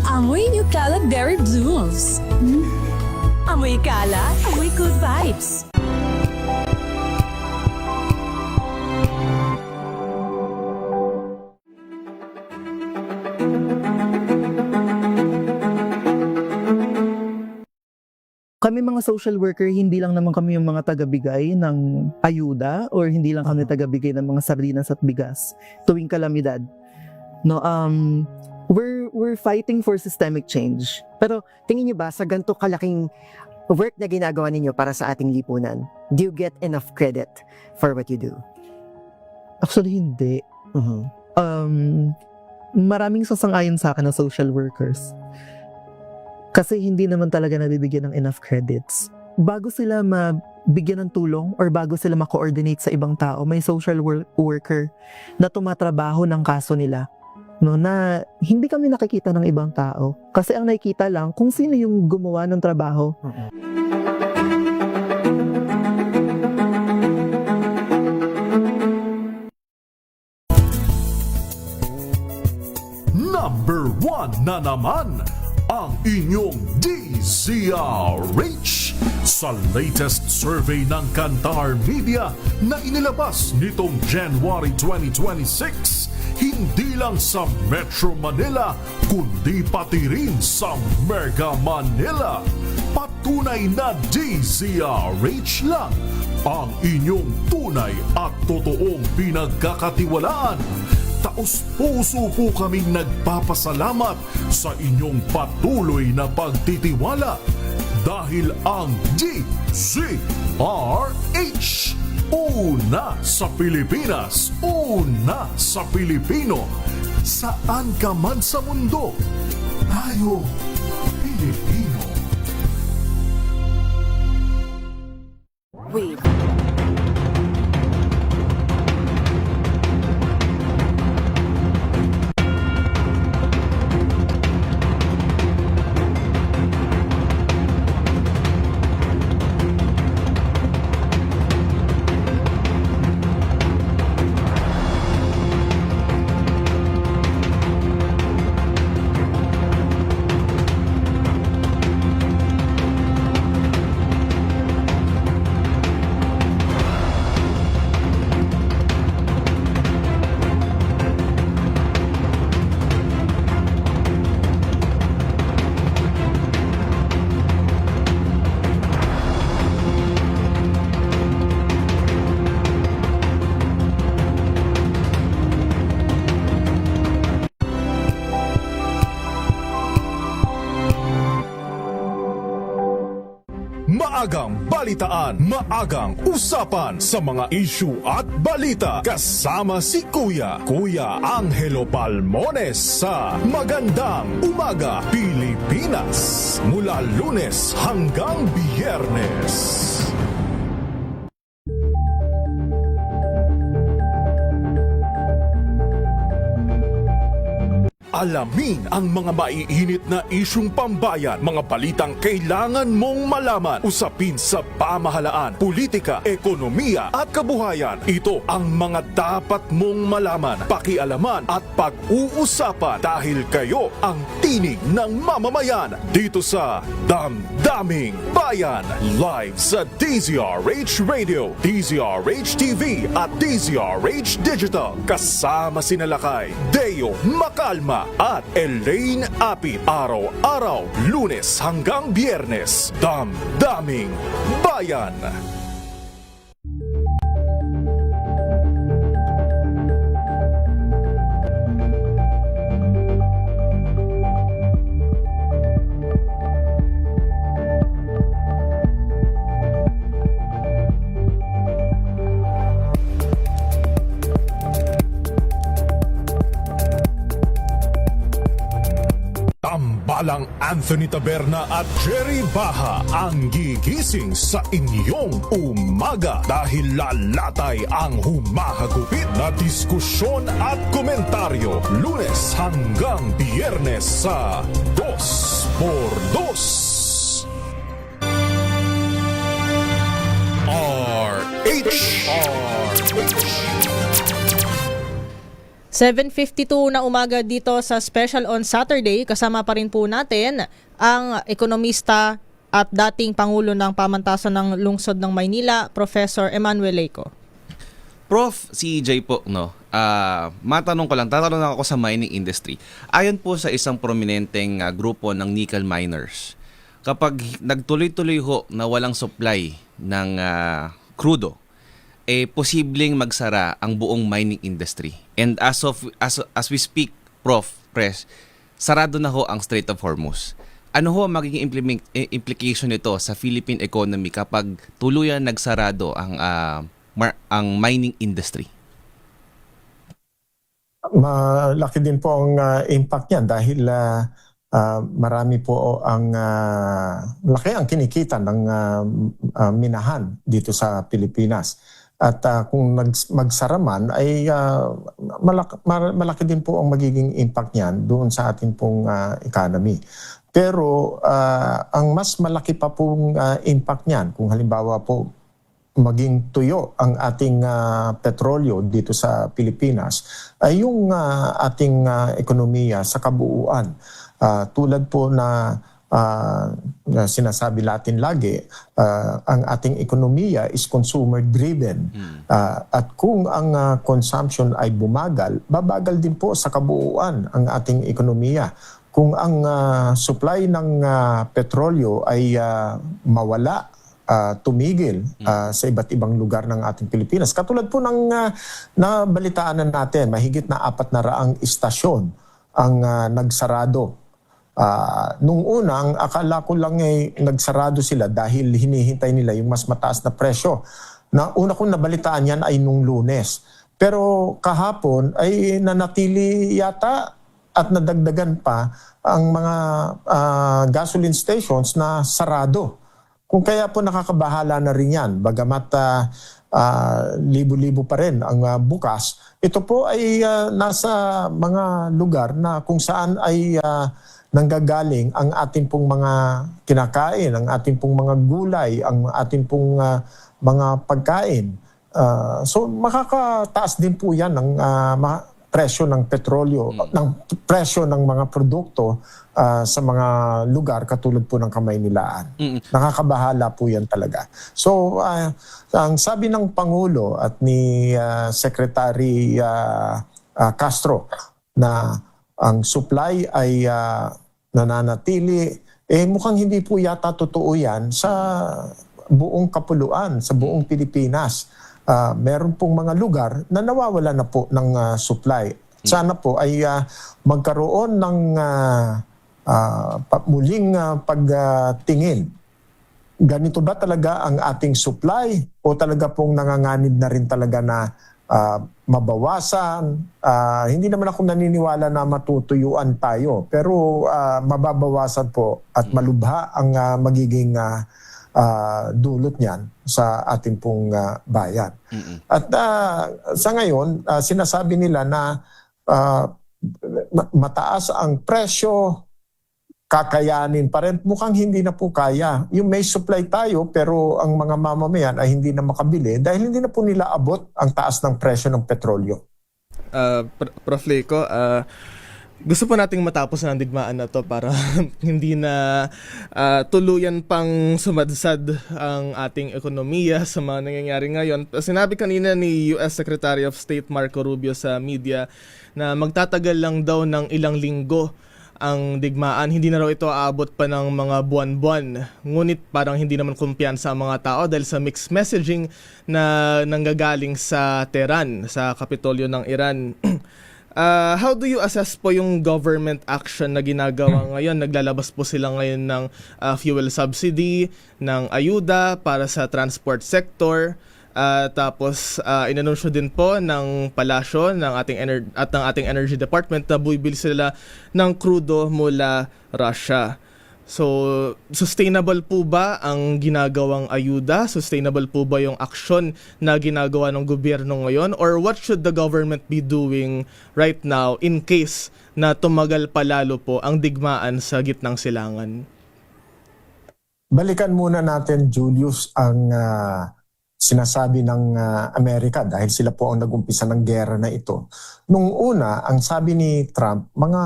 Amoy New Cala Berry Blooms. Amoy Cala, amoy good vibes. Kami mga social worker, hindi lang naman kami yung mga tagabigay ng ayuda or hindi lang kami tagabigay ng mga sardinas at bigas tuwing kalamidad. No, we're fighting for systemic change. Pero tingin niyo ba sa ganito kalaking work na ginagawa ninyo para sa ating lipunan, do you get enough credit for what you do? Actually, hindi. Maraming sasang-ayon sa akin ng social workers. Kasi hindi naman talaga nabibigyan ng enough credits. Bago sila mabigyan ng tulong or bago sila ma-coordinate sa ibang tao, may social worker na tumatrabaho ng kaso nila no, na hindi kami nakikita ng ibang tao. Kasi ang nakikita lang kung sino yung gumawa ng trabaho. Number 1 na naman ang inyong DZRH sa latest survey ng Kantar Media na inilabas nitong January 2026. Hindi lang sa Metro Manila, kundi pati rin sa Mega Manila. Patunay na DZRH lang ang inyong tunay at totoong pinagkakatiwalaan. Taos-puso po kaming nagpapasalamat sa inyong patuloy na pagtitiwala dahil ang DZRH una sa Pilipinas, una sa Pilipino. Saan ka man sa mundo, tayo Pilipino. Wave. Maagang balitaan, maagang usapan sa mga issue at balita. Kasama si Kuya Angelo Palmones sa Magandang Umaga Pilipinas. Mula Lunes hanggang Biyernes. Alamin ang mga maiinit na isyung pambayan, mga balitang kailangan mong malaman, usapin sa pamahalaan, politika, ekonomiya at kabuhayan. Ito ang mga dapat mong malaman, pakialaman at pag-uusapan dahil kayo ang tinig ng mamamayan dito sa Damdaming Bayan. Live sa DZRH Radio, DZRH TV at DZRH Digital. Kasama sina Lakay, Deo Makalma at Elaine Apit. Araw-araw, Lunes hanggang Biyernes. Damdaming Bayan. Tambalang Anthony Taberna at Jerry Baha ang gigising sa inyong umaga dahil lalatay ang humahagupit na diskusyon at komentaryo Lunes hanggang Biyernes sa 2x2. RH 7:52 na umaga dito sa Special on Saturday. Kasama pa rin po natin ang ekonomista at dating Pangulo ng Pamantasan ng Lungsod ng Maynila, Professor Emmanuel Leyco. Prof, si EJ po, no? Tatanong ako sa mining industry. Ayon po sa isang prominenteng grupo ng nickel miners, kapag nagtuloy-tuloy ho na walang supply ng crudo, posibleng magsara ang buong mining industry. And as we speak, Prof, sarado na ho ang Strait of Hormuz. Ano ho magiging implication nito sa Philippine economy kapag tuluyan nagsarado ang mining industry? Malaki din po ang impact niyan dahil marami po ang laki ang kinikita ng minahan dito sa Pilipinas. At kung magsara man ay malaki din po ang magiging impact niyan doon sa ating pong economy. Pero ang mas malaki pa pong impact niyan kung halimbawa po maging tuyo ang ating petrolyo dito sa Pilipinas ay yung ating ekonomiya sa kabuuan. Tulad po na sinasabi natin lagi, ang ating ekonomiya is consumer-driven. At kung ang consumption ay bumagal, babagal din po sa kabuuan ang ating ekonomiya. Kung ang supply ng petrolyo ay mawala, tumigil sa iba't ibang lugar ng ating Pilipinas. Katulad po ng nabalitaan natin, mahigit na 400 istasyon ang nagsarado. Nung unang, akala ko lang nagsarado sila dahil hinihintay nila yung mas mataas na presyo. Una kong nabalitaan yan ay nung Lunes. Pero kahapon ay nanatili yata at nadagdagan pa ang mga gasoline stations na sarado. Kung kaya po nakakabahala na rin yan, bagamat libo-libo pa rin ang bukas, ito po ay nasa mga lugar na kung saan ay nanggagaling ang ating pong mga kinakain, ang ating pong mga gulay, ang ating pong mga pagkain. So makakataas din po yan ng presyo ng petrolyo, ng presyo ng mga produkto sa mga lugar katulad po ng Kamaynilaan. Nakakabahala po yan talaga. So ang sabi ng Pangulo at ni Secretary Castro na ang supply ay nananatili, mukhang hindi po yata totoo yan sa buong kapuluan, sa buong Pilipinas. Meron pong mga lugar na nawawala na po ng supply. Sana po ay magkaroon ng muling pagtingin. Ganito ba talaga ang ating supply o talaga pong nanganganib na rin talaga na mabawasan? Hindi naman ako naniniwala na matutuyuan tayo, pero mababawasan po at malubha ang magiging dulot niyan sa ating pong bayan. At sa ngayon, sinasabi nila na mataas ang presyo, kakayanin pa rin. Mukhang hindi na po kaya. Yung may supply tayo pero ang mga mamamayan ay hindi na makabili dahil hindi na po nila abot ang taas ng presyo ng petrolyo. Prof. Leyco, gusto po nating matapos ng digmaan na to para hindi na tuluyan pang sumadsad ang ating ekonomiya sa mga nangyayari ngayon. Sinabi kanina ni US Secretary of State Marco Rubio sa media na magtatagal lang daw ng ilang linggo ang digmaan. Hindi na raw ito aabot pa ng mga buwan-buwan. Ngunit parang hindi naman kumpiyansa ang mga tao dahil sa mixed messaging na nanggagaling sa Tehran, sa Kapitolyo ng Iran. How do you assess po yung government action na ginagawa ngayon? Naglalabas po sila ngayon ng fuel subsidy, ng ayuda para sa transport sector. Tapos inanunsyo din po ng palasyo ng ating Energy Department na bibili sila ng krudo mula Russia. So, sustainable po ba ang ginagawang ayuda? Sustainable po ba yung aksyon na ginagawa ng gobyerno ngayon? Or what should the government be doing right now in case na tumagal palalo po ang digmaan sa gitnang silangan? Balikan muna natin, Julius, ang sinasabi ng Amerika dahil sila po ang nag-umpisa ng gera na ito. Nung una, ang sabi ni Trump, mga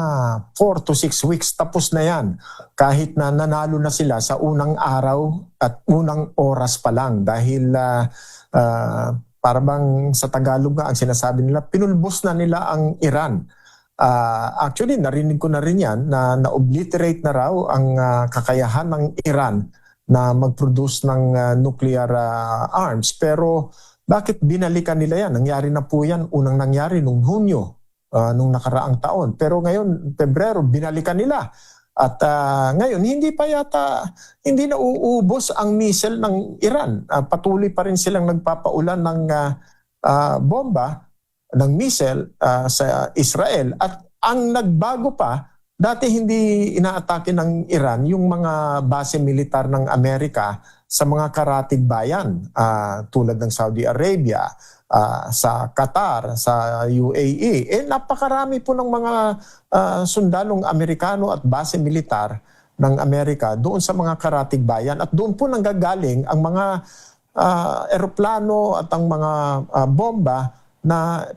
4 to 6 weeks tapos na yan. Kahit na nanalo na sila sa unang araw at unang oras pa lang dahil para bang sa Tagalog nga ang sinasabi nila, pinulbos na nila ang Iran. Actually, narinig ko na rin yan na na-obliterate na raw ang kakayahan ng Iran na mag-produce ng nuclear arms. Pero bakit binalikan nila yan? Nangyari na po yan, unang nangyari nung Hunyo, nung nakaraang taon. Pero ngayon, Pebrero, binalikan nila. At ngayon, hindi na uubos ang missile ng Iran. Patuloy pa rin silang nagpapaulan ng bomba, ng missile sa Israel. At ang nagbago pa, dati hindi inaatake ng Iran yung mga base militar ng Amerika sa mga karatig bayan tulad ng Saudi Arabia, sa Qatar, sa UAE. Napakarami po ng mga sundalong Amerikano at base militar ng Amerika doon sa mga karatig bayan. At doon po nanggagaling ang mga eroplano at ang mga bomba na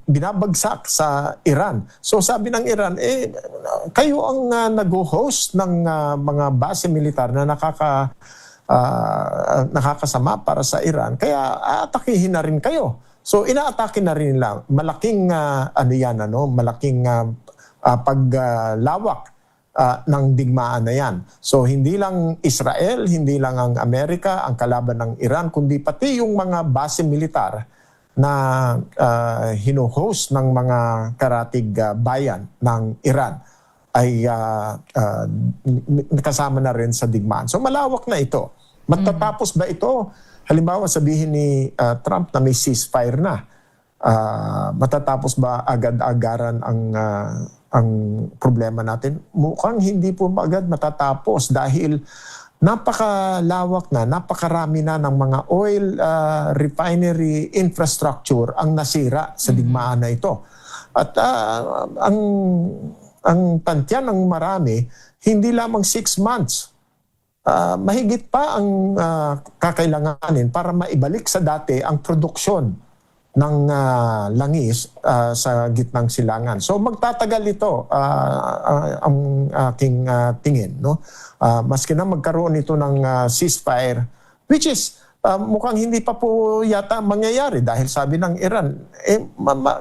binabagsak sa Iran. So sabi ng Iran, kayo ang nag-host ng mga base militar na nakakasama para sa Iran, kaya aatakihin na rin kayo. So inaatake na rin nila. Malaking malaking paglawak ng digmaan na yan. So hindi lang Israel, hindi lang ang Amerika ang kalaban ng Iran, kundi pati yung mga base militar na hino-host ng mga karatig bayan ng Iran ay kasama na rin sa digmaan. So malawak na ito. Matatapos ba ito? Halimbawa sabihin ni Trump na may ceasefire na. Matatapos ba agad-agaran ang problema natin? Mukhang hindi po agad matatapos dahil napakalawak na, napakarami na ng mga oil refinery infrastructure ang nasira sa digmaan na ito. At ang tantyan ng marami, hindi lamang 6 months. Mahigit pa ang kakailanganin para maibalik sa dati ang produksyon ng langis sa gitnang silangan. So magtatagal ito ang aking tingin. No? Maski na magkaroon ito ng ceasefire, which is mukhang hindi pa po yata mangyayari dahil sabi ng Iran,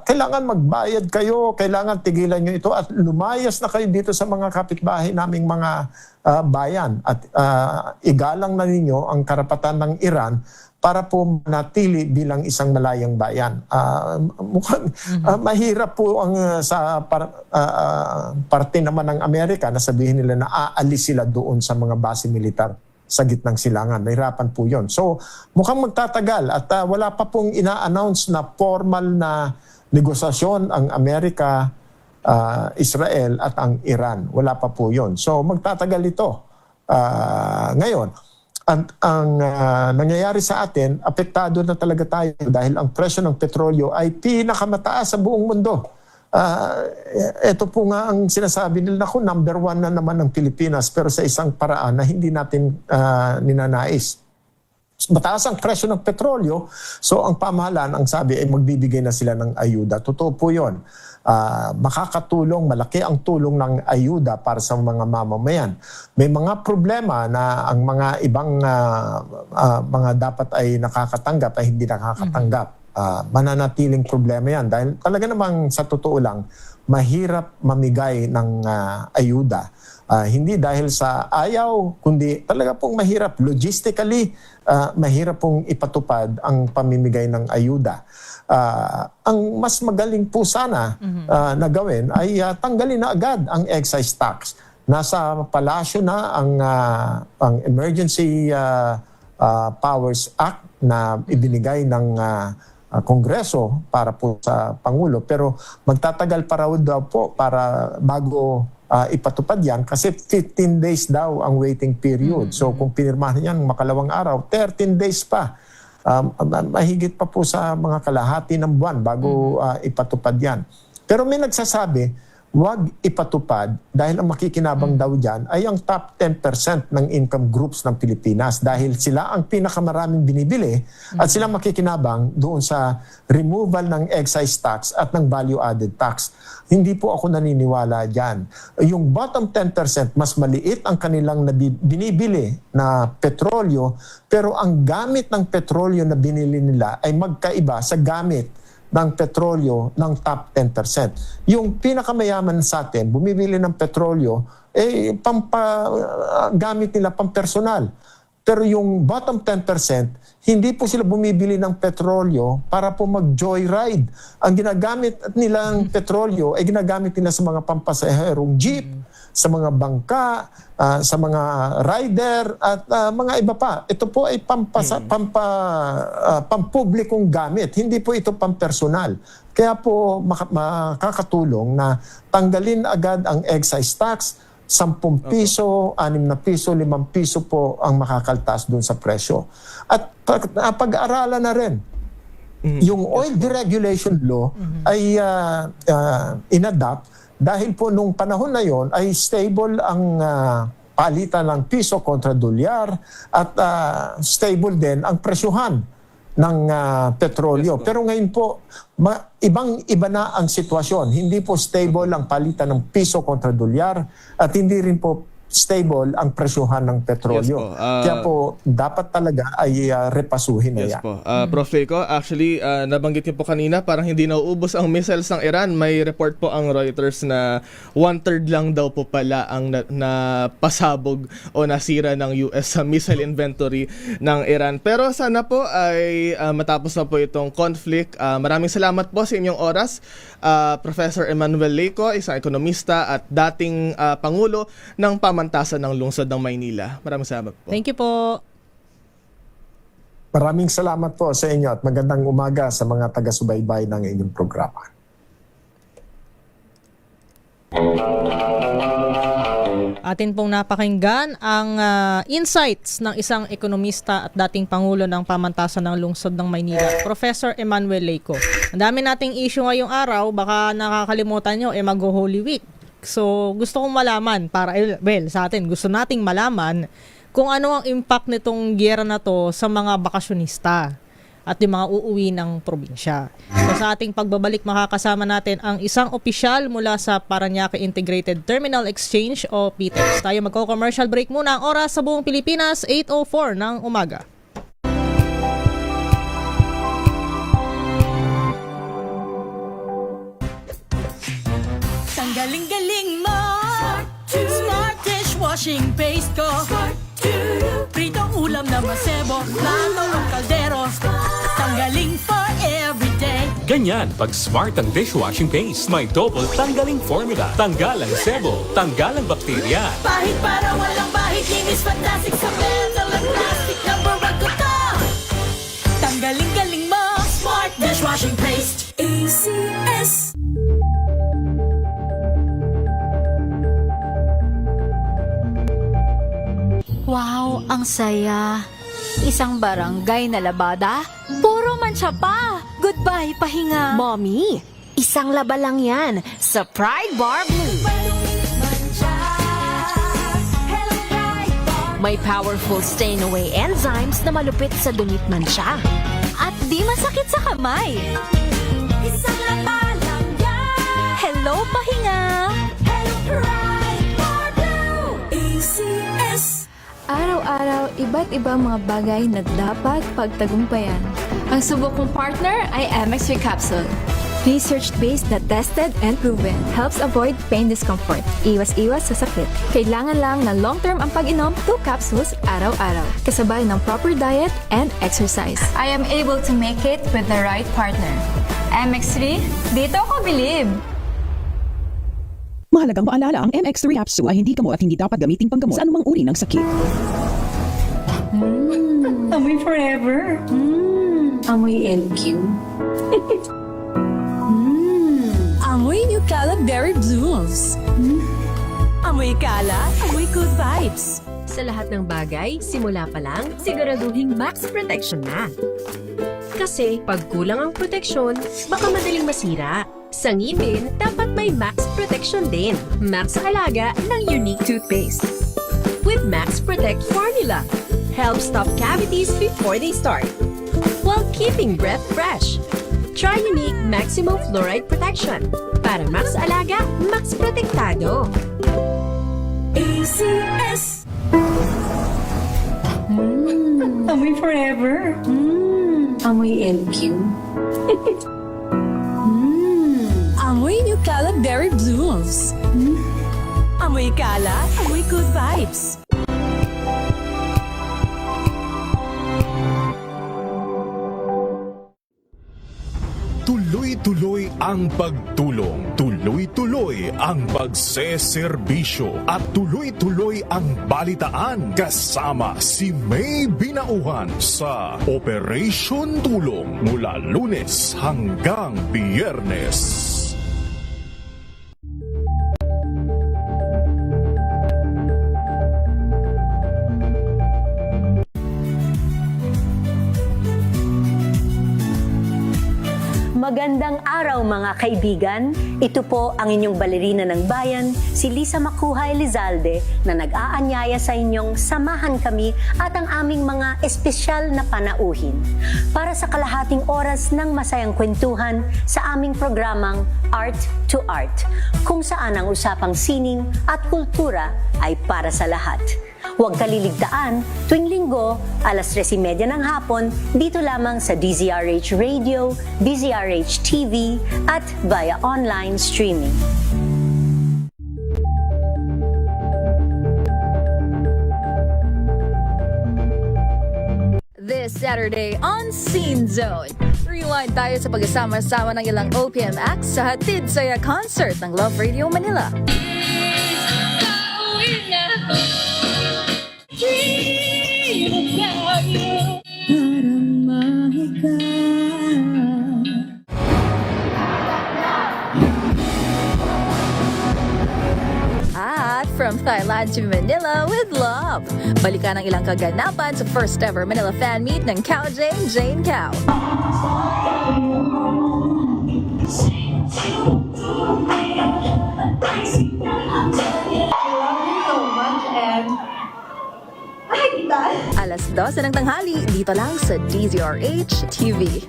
kailangan magbayad kayo, kailangan tigilan nyo ito at lumayas na kayo dito sa mga kapitbahay naming mga bayan at igalang na ninyo ang karapatan ng Iran para po manatili bilang isang malayang bayan. Mukhang mahirap po ang sa parte naman ng Amerika na sabihin nila na aalis sila doon sa mga base militar sa gitnang silangan. Mahirapan po yun. So mukhang magtatagal at wala pa pong ina-announce na formal na negosasyon ang Amerika, Israel at ang Iran. Wala pa po yun. So magtatagal ito. Ngayon, ang nangyayari sa atin, apektado na talaga tayo dahil ang presyo ng petrolyo ay pinakamataas sa buong mundo. Ito po nga ang sinasabi nila, number 1 na naman ng Pilipinas pero sa isang paraan na hindi natin ninanais. Mataas ang presyo ng petrolyo, so ang pamahalaan ang sabi ay magbibigay na sila ng ayuda. Totoo po yun. Makakatulong, malaki ang tulong ng ayuda para sa mga mamamayan. May mga problema na ang mga ibang mga dapat ay nakakatanggap ay hindi nakakatanggap. Mananatiling problema yan dahil talaga namang sa totoo lang, mahirap mamigay ng ayuda. Hindi dahil sa ayaw, kundi talaga pong mahirap. Logistically, mahirap pong ipatupad ang pamimigay ng ayuda. Ang mas magaling po sana na gawin ay tanggalin na agad ang excise tax. Nasa palasyo na ang Emergency Powers Act na ibinigay ng Kongreso para po sa Pangulo. Pero magtatagal pa raw daw po para bago ipatupad yan kasi 15 days daw ang waiting period. So kung pinirmahan yan makalawang araw, 13 days pa. Mahigit pa po sa mga kalahati ng buwan bago ipatupad yan. Pero may nagsasabi, wag ipatupad dahil ang makikinabang daw dyan ay ang top 10% ng income groups ng Pilipinas dahil sila ang pinakamaraming binibili at sila makikinabang doon sa removal ng excise tax at ng value-added tax. Hindi po ako naniniwala dyan. Yung bottom 10% mas maliit ang kanilang binibili na petrolyo pero ang gamit ng petrolyo na binili nila ay magkaiba sa gamit ng petrolyo ng top 10%. Yung pinakamayaman sa atin, bumibili ng petrolyo, gamit nila pampersonal. Pero yung bottom 10%, hindi po sila bumibili ng petrolyo para po mag-joyride. Ang ginagamit nilang petrolyo ay ginagamit nila sa mga pampasaherong jeep, sa mga bangka, sa mga rider at mga iba pa. Ito po ay pampublikong gamit. Hindi po ito pampersonal. Kaya po makakatulong na tanggalin agad ang excise tax 10 piso, 6 na piso, 5 piso po ang makakaltas doon sa presyo. At pag-aralan na rin, yung oil deregulation law ay inadapt dahil po nung panahon na yon ay stable ang palitan ng piso kontra dolyar at stable din ang presyuhan ng petrolyo. Pero ngayon po, ibang-iba na ang sitwasyon. Hindi po stable ang palitan ng piso kontra dolyar at hindi rin po stable ang presyuhan ng petrolyo. Yes po. Kaya po, dapat talaga ay repasuhin na Yes yan. po. Prof. Leco, actually, nabanggit niyo po kanina, parang hindi nauubos ang missiles ng Iran. May report po ang Reuters na 1/3 lang daw po pala ang napasabog o nasira ng US sa missile inventory ng Iran. Pero sana po ay matapos na po itong conflict. Maraming salamat po sa inyong oras. Professor Emmanuel Leco, isang ekonomista at dating Pangulo ng Pamantasan ng Lungsod ng Maynila. Maraming salamat po. Thank you po. Maraming salamat po sa inyo at magandang umaga sa mga taga-subaybay ng inyong programa. Atin pong napakinggan ang insights ng isang ekonomista at dating Pangulo ng Pamantasan ng Lungsod ng Maynila, Professor Emmanuel Leco. Ang dami nating issue ngayong araw, baka nakakalimutan nyo, mag-Holy Week. So gusto kong malaman, sa atin, gusto nating malaman kung ano ang impact nitong giyera na to sa mga bakasyonista at yung mga uuwi ng probinsya. So sa ating pagbabalik, makakasama natin ang isang opisyal mula sa Parañaque Integrated Terminal Exchange o PTEX. Tayo magko-commercial break muna. Ang oras sa buong Pilipinas, 8:04 ng umaga. Galing-galing mo, Smart dishwashing paste ko, pritong ulam na masebo, plato ang kaldero, tanggaling for everyday. Ganyan pag smart ang dishwashing paste. May double tanggaling formula. Tanggal ang sebo, tanggal ang bakterya. Bahid para walang bahid, linis fantastic sa metal at plastic, number 1 ko to. Tanggaling-galing mo, Smart dishwashing paste, ACS. Wow, ang saya. Isang barangay na labada, puro mancha pa. Goodbye, pahinga. Mommy, isang laba lang yan sa Pride Bar Blue. May powerful stain-away enzymes na malupit sa dungit mansya. At di masakit sa kamay. Isang laba lang yan. Hello, pahinga. Hello, Pride Bar Blue, ACS. Araw-araw, iba't ibang mga bagay na dapat pagtagumpayan. Ang subok kong partner ay MX3 Capsule. Research-based na tested and proven. Helps avoid pain discomfort. Iwas-iwas sa sakit. Kailangan lang ng long-term ang pag-inom 2 capsules araw-araw. Kasabay ng proper diet and exercise. I am able to make it with the right partner. MX3, dito ako believe. Mahalagang paalala, ang MX3 capsule ay hindi gamot at hindi dapat gamitin panggamot sa anumang uri ng sakit. Amoy forever. Amoy LQ. Amoy New Calab Berry Blooms. Amoy kala, amoy good vibes. Sa lahat ng bagay, simula pa lang, siguraduhing max protection na. Kasi pag kulang ang proteksyon, baka madaling masira. Sa ngipin, dapat may Max Protection din. Max sa alaga ng Unique Toothpaste. With Max Protect Formula. Helps stop cavities before they start. While keeping breath fresh. Try Unique Maximum Fluoride Protection. Para Max sa alaga, Max Protektado. ACS. Amoy forever. Amoy LQ. Amoy New Calab Berry Blooms. Amoy kala, amoy good vibes. Tuloy-tuloy ang pagtulong, tuloy-tuloy ang pagseserbisyo at tuloy-tuloy ang balitaan kasama si May Binauhan sa Operation Tulong mula Lunes hanggang Biyernes. Magandang araw mga kaibigan. Ito po ang inyong balerina ng bayan, si Lisa Makuhay Lizalde, na nag-aanyaya sa inyong samahan kami at ang aming mga espesyal na panauhin para sa kalahating oras ng masayang kwentuhan sa aming programang Art to Art, kung saan ang usapang sining at kultura ay para sa lahat. Huwag kaliligtaan, tuwing linggo, alas 3:30 ng hapon, dito lamang sa DZRH Radio, DZRH TV, at via online streaming. This Saturday on Scene Zone. Rewind tayo sa pagkasama-sama ng ilang OPM acts sa Hatid Saya Concert ng Love Radio Manila. At from Thailand to Manila with love. Balikan ang ilang kaganapan sa first ever Manila fan meet ng Cow Jane Cow. Alas 12 ng tanghali, dito lang sa DZRH TV.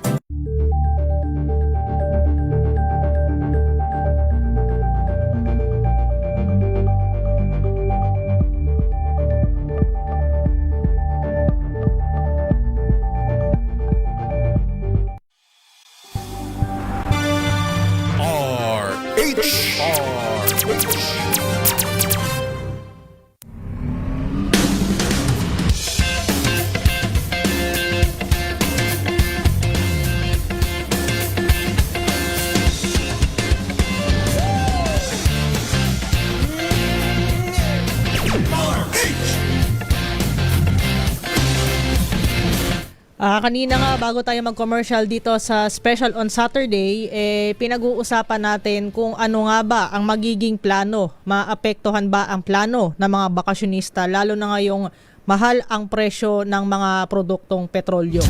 Kanina nga bago tayo mag-commercial dito sa Special on Saturday, pinag-uusapan natin kung ano nga ba ang magiging plano. Maapektuhan ba ang plano ng mga bakasyonista lalo na ngayong mahal ang presyo ng mga produktong petrolyo.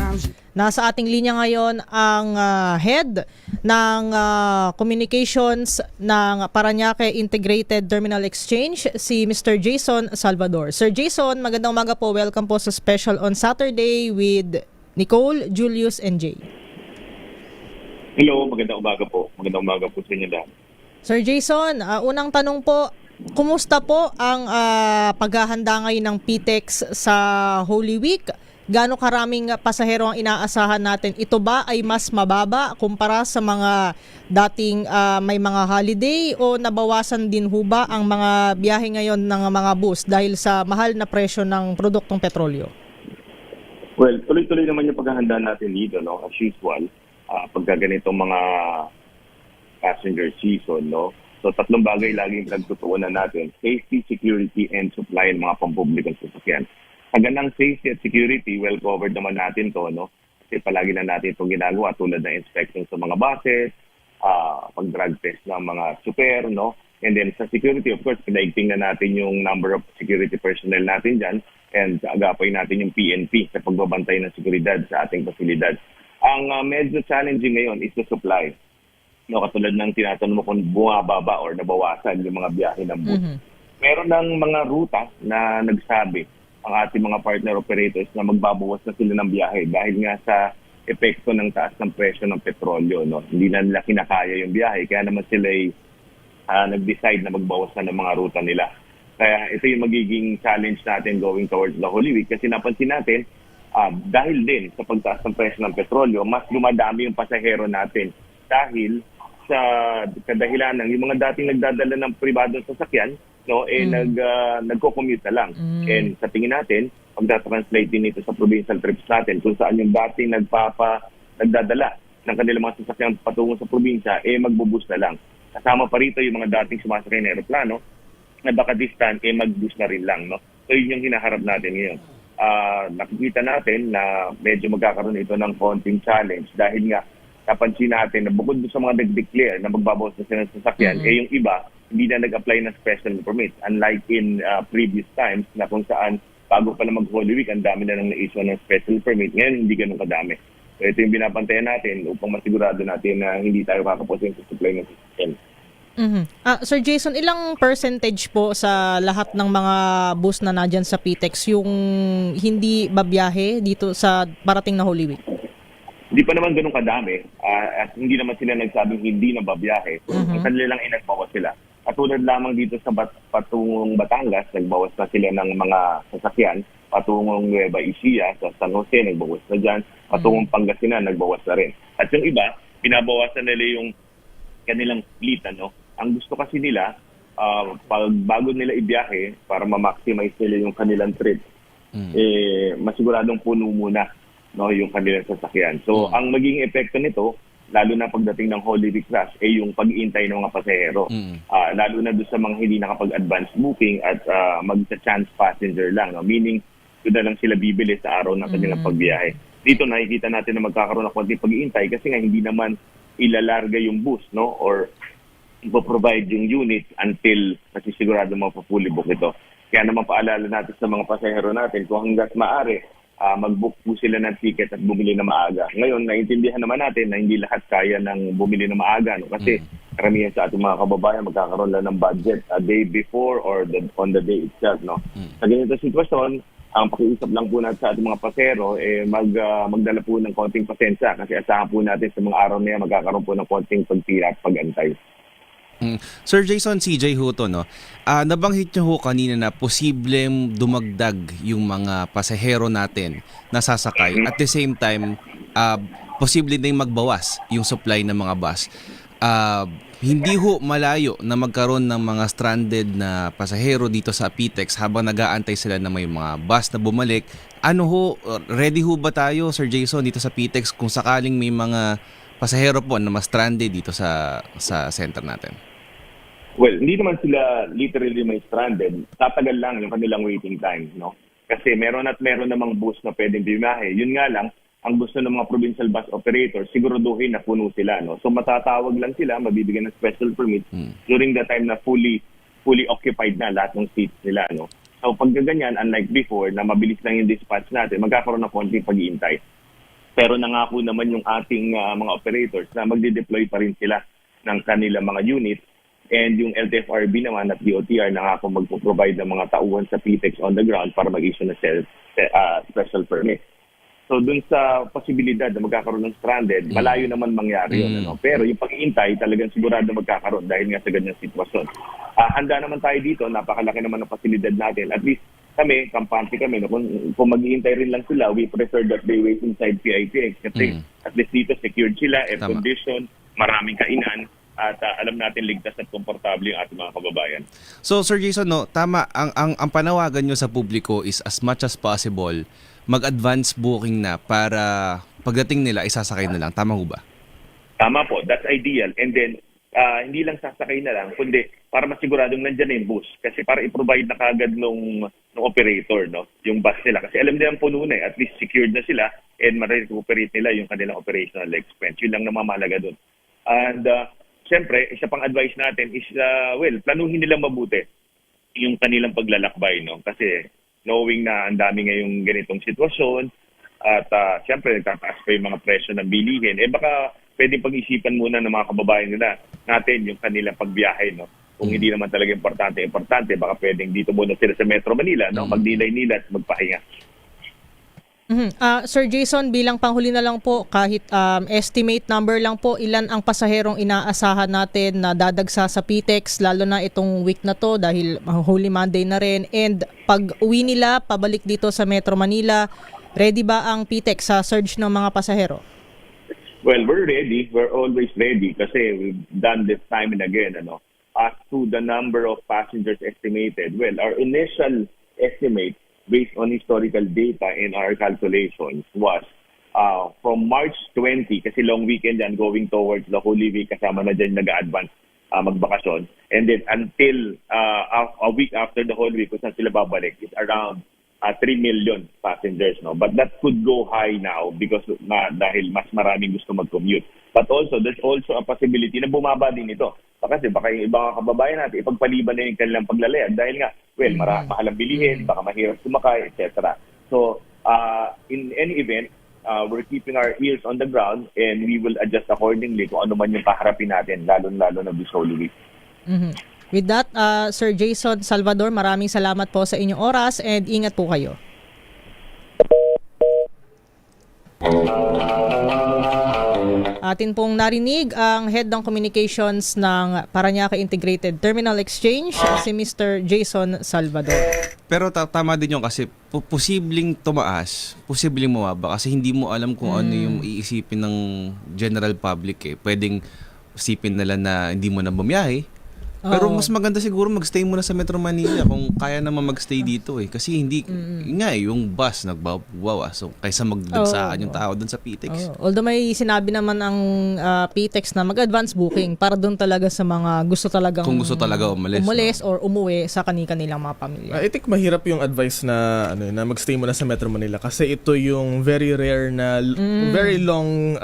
Nasa ating linya ngayon ang head ng communications ng Parañaque Integrated Terminal Exchange, si Mr. Jason Salvador. Sir Jason, magandang umaga po. Welcome po sa Special on Saturday with Nicole, Julius, and Jay. Hello, magandang umaga po. Magandang umaga po sa inyo lahat. Sir Jason, unang tanong po, kumusta po ang paghahanda ngayon ng PTEX sa Holy Week? Gaano karaming pasahero ang inaasahan natin? Ito ba ay mas mababa kumpara sa mga dating may mga holiday o nabawasan din ho ba ang mga biyahe ngayon ng mga bus dahil sa mahal na presyo ng produktong petrolyo? Well, tuloy-tuloy naman yung paghahanda natin dito, no? As usual, pagka ganitong mga passenger season, no? So, tatlong bagay laging pinagtutuunan natin: safety, security, and supply ng mga pampublikong sasakyan. Hanggang ng safety at security, well covered naman natin to, no? Kasi palagi na natin itong ginagawa tulad ng inspection sa mga buses, pag-drug test ng mga super, no? And then sa security, of course, pinaigting na natin yung number of security personnel natin dyan and agapay natin yung PNP sa pagbabantay ng seguridad sa ating pasilidad. Ang medyo challenging ngayon is the supply. No, katulad ng tinatanong mo kung bumababa or nabawasan yung mga biyahe ng bus. Meron ng mga ruta na nagsabi ang ating mga partner operators na magbabawas na sila ng biyahe dahil nga sa epekto ng taas ng presyo ng petrolyo. No? Hindi na nila kinakaya yung biyahe, kaya naman sila nag-decide na magbawas na ng mga ruta nila. Kaya ito yung magiging challenge natin going towards the Holy Week kasi napansin natin, dahil din sa pagtaas ng presyo ng petrolyo, mas dumadami yung pasahero natin dahil sa kadahilan ng yung mga dating nagdadala ng pribadong sasakyan, no, nagko-commute na lang. And sa tingin natin, magta-translate din ito sa provincial trips natin kung saan yung dating nagdadala ng kanilang mga sasakyan patungo sa probinsya, magbubus na lang. Kasama pa rito yung mga dating sumasakay ng aeroplano na baka distant, mag-bus na rin lang. No? So yun yung hinaharap natin ngayon. Nakikita natin na medyo magkakaroon ito ng konting challenge dahil nga napansin natin na bukod sa mga nag-declare na magbabawas na sila ng sasakyan, yung iba hindi na nag-apply ng special permit. Unlike in previous times na kung saan bago pa na mag-Holy Week, ang dami na nang na-issue ng special permit. Ngayon, hindi ganun kadami. So ito yung binabantayan natin upang masigurado natin na hindi tayo kakapusin sa supply ng sasakyan. Sir Jason, ilang percentage po sa lahat ng mga bus na nandyan sa PTEX yung hindi babiyahe dito sa parating na Holy Week? Hindi pa naman ganun kadami at hindi naman sila nagsabing hindi na babiyahe. Ang kanila lang inagbawas sila. At tulad lamang dito sa patungong Batangas, nagbawas na sila ng mga sasakyan. Patungong Nueva Ecija sa San Jose, nagbawas na dyan. Patungong Pangasinan, nagbawas na rin. At yung iba, pinabawasan nila yung kanilang fleet. Ang gusto kasi nila, pag bago nila ibiyahe, para ma-maximize nila yung kanilang trip, masiguradong puno muna yung kanilang sasakyan. So, ang magiging epekto nito, lalo na pagdating ng Holy Week rush, yung pag-iintay ng mga pasahero. Lalo na doon sa mga hindi nakapag-advance booking at mag-chance passenger lang. Meaning, doon na lang sila bibili sa araw ng kanilang pagbiyahe. Dito nakikita natin na magkakaroon ng konting pag-iintay kasi nga hindi naman ilalarga yung bus, or ipoprovide yung units until nasisigurado mapapully book ito. Kaya naman paalala natin sa mga pasahero natin kung hanggat maaari, mag-book po sila ng ticket at bumili na maaga. Ngayon, naintindihan naman natin na hindi lahat kaya ng bumili na maaga. Kasi karamihan sa ating mga kababayan magkakaroon lang ng budget a day before or on the day itself. Sa ganito sitwasyon, ang pakiusap lang po natin sa ating mga pasahero, magdala po ng konting pasensya kasi asahan po natin sa mga araw na yan magkakaroon po ng konting pagtira at pag-antay. Sir Jason, CJ Huto, nabanggit niyo ho kanina na posibleng dumagdag yung mga pasahero natin na sasakay. At the same time, posible din magbawas yung supply ng mga bus. Hindi ho malayo na magkaroon ng mga stranded na pasahero dito sa PTEX habang nag-aantay sila na may mga bus na bumalik. Ready ho ba tayo, Sir Jason, dito sa PTEX kung sakaling may mga pasahero po na mas stranded dito sa center natin? Well, hindi naman sila literally may stranded. Tatagal lang yung kanilang waiting time, Kasi meron namang bus na pwedeng bimahe. Yun nga lang, ang gusto ng mga provincial bus operators, siguraduhin na puno sila, So matatawag lang sila, mabibigyan ng special permit during the time na fully occupied na lahat ng seats nila, So pag ganyan, unlike before, na mabilis lang yung dispatch natin, magkakaroon ng konting pag-iintay. Pero nangako naman yung ating mga operators na magde-deploy pa rin sila ng kanilang mga units. And yung LTFRB naman at DOTR nangako magpo-provide ng mga tauhan sa PTEX on the ground para mag-issue ng special permit. So dun sa posibilidad na magkakaroon ng stranded, malayo naman mangyari yun. Pero yung pag-iintay talagang sigurado magkakaroon dahil nga sa ganyang sitwasyon. Handa naman tayo dito, napakalaki naman ng pasilidad natin. At least kami, kampante kami, kung mag-iintay rin lang sila, we prefer that they wait inside PITX kasi at least dito secured sila, air condition, maraming kainan, at alam natin ligtas at komportable yung ating mga kababayan. So Sir Jason, tama, ang panawagan nyo sa publiko is as much as possible, mag-advance booking na para pagdating nila, isasakay na lang. Tama ho ba? Tama po, that's ideal. And then, hindi lang sasakay na lang, kundi para masiguradong nandyan na yung bus. Kasi para i-provide na kagad nung operator, yung bus nila. Kasi alam nila puno na at least secured na sila and ma-recuperate nila yung kanilang operational expense. Yun lang namamalaga doon. And siyempre, isa pang advice natin is, planuhin nilang mabuti yung kanilang paglalakbay, Kasi knowing na ang dami ngayong ganitong sitwasyon at siyempre nagtataas pa yung mga presyo ng bilihin, baka pwedeng pag-isipan muna ng mga kababayan nila natin yung kanilang pagbiyahe, Kung hindi naman talaga importante, baka pwedeng dito muna sila sa Metro Manila, mag-nilay-nila at magpahinga. Sir Jason, bilang panghuli na lang po, kahit estimate number lang po, ilan ang pasaherong inaasahan natin na dadagsa sa PTEX, lalo na itong week na to dahil Holy Monday na rin. And pag uwi nila, pabalik dito sa Metro Manila, ready ba ang PTEX sa surge ng mga pasahero? Well, we're ready. We're always ready kasi we've done this time and again. As to the number of passengers estimated, well, our initial estimate based on historical data in our calculations was from March 20, kasi long weekend yan, going towards the Holy Week, kasama na dyan nag-advance magbakasyon. And then until a week after the Holy Week, kung saan sila babalik, is around 3 million passengers. But that could go high now because dahil mas maraming gusto mag-commute. But also, there's also a possibility na bumaba din ito. Kasi baka yung ibang kababayan natin, ipagpaliban na yung kanilang paglalayag dahil nga, mahal ang bilihin, baka mahirap sumakay, etc. So, in any event, we're keeping our ears on the ground and we will adjust accordingly kung ano man yung kaharapin natin, lalo-lalo na this Holy Week. Mhm. With that, Sir Jason Salvador, maraming salamat po sa inyong oras and ingat po kayo. Atin pong narinig ang Head ng Communications ng Parañaque Integrated Terminal Exchange, si Mr. Jason Salvador. Pero tama din yung kasi posibleng tumaas, posibleng mababa kasi hindi mo alam kung ano yung iisipin ng general public eh. Pwedeng isipin nila na hindi mo na bumiyahe. Pero mas maganda siguro magstay muna sa Metro Manila kung kaya naman magstay dito eh. Kasi hindi, nga eh, yung bus nagbabawa. So, kaysa magdagsaan yung tao dun sa PTEX. Although may sinabi naman ang PTEX na mag-advance booking para doon talaga sa mga gusto talagang Kung gusto talaga umalis or umuwi sa kanilang mga pamilya. I think mahirap yung advice na na magstay muna sa Metro Manila kasi ito yung very rare na very long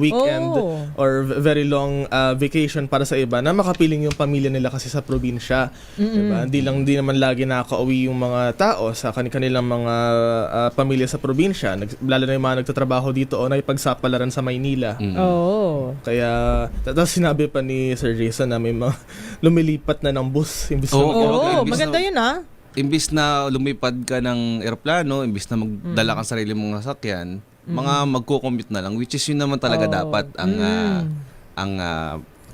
weekend or very long vacation para sa iba na makapiling yung pamilya nila kasi sa probinsya. Diba? Hindi naman lagi nakaka-uwi yung mga tao sa kanilang mga pamilya sa probinsya. Lalo na yung mga nagtatrabaho dito o nakipagsapalaran sa Maynila. Kaya tapos sinabi pa ni Sir Jason na may mga lumilipat na ng bus. Maganda yun Imbis na lumipad ka ng eroplano, imbis na magdala ka sarili mong sasakyan, mga magko-commute na lang, which is yun naman talaga dapat ang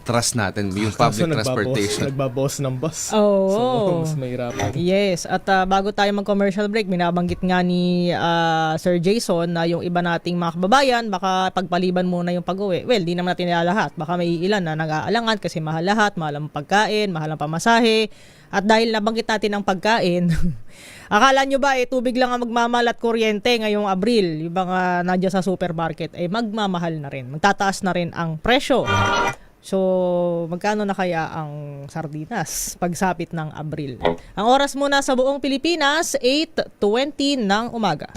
trust natin, yung public transportation. Nagbaboss ng bus. So, mas mahirapan. Yes. At bago tayo mag-commercial break, binabanggit nga ni Sir Jason na yung iba nating mga kababayan, baka pagpaliban muna yung pag-uwi. Well, di naman natin lahat. Baka may ilan na nag-aalangan kasi mahal lahat, mahal ang pagkain, mahal ang pamasahe. At dahil nabanggit natin ang pagkain, akala nyo ba tubig lang ang magmamahal at kuryente ngayong Abril? Yung mga nandiyan sa supermarket, magmamahal na rin. Magtataas na rin ang presyo. So, magkano na kaya ang sardinas pagsapit ng Abril? Ang oras muna sa buong Pilipinas, 8:20 ng umaga.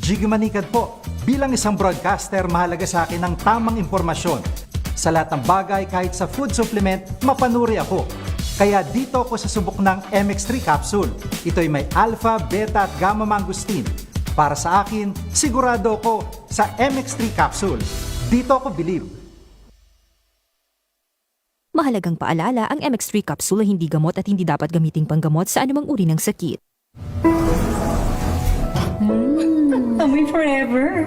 Jiggy Manikad po. Bilang isang broadcaster, mahalaga sa akin ang tamang impormasyon. Sa lahat ng bagay, kahit sa food supplement, mapanuri ako. Kaya dito ako sa subok ng MX3 capsule. Ito'y may alpha, beta at gamma mangosteen. Para sa akin, sigurado ako sa MX3 capsule. Dito ako believe. Mahalagang paalala, ang MX3 capsule ay hindi gamot at hindi dapat gamiting panggamot sa anumang uri ng sakit. Amoy forever.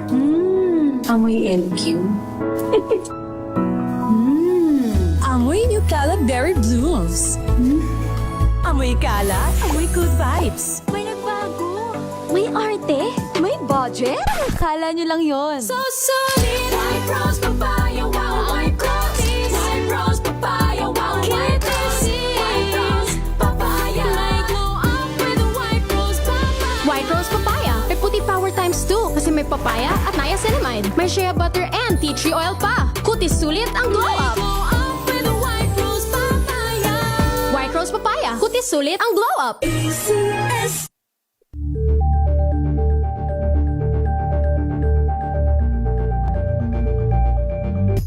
Amoy LQ. Amoy New Caleb Berry Blooms. Amoy kalat, amoy good vibes. May nagbago. May arte. May budget. Akala nyo lang yon. So solid. White Rose Papaya, wow, white rose. White Rose Papaya, wow, white rose. White Rose Papaya. May glow up with a White Rose Papaya. White Rose Papaya. May puti power times 2 kasi may papaya at niacinamide. May shea butter and tea tree oil pa. Kutis sulit ang glow up. White Rose Papaya. Kutis sulit ang glow up. ACS.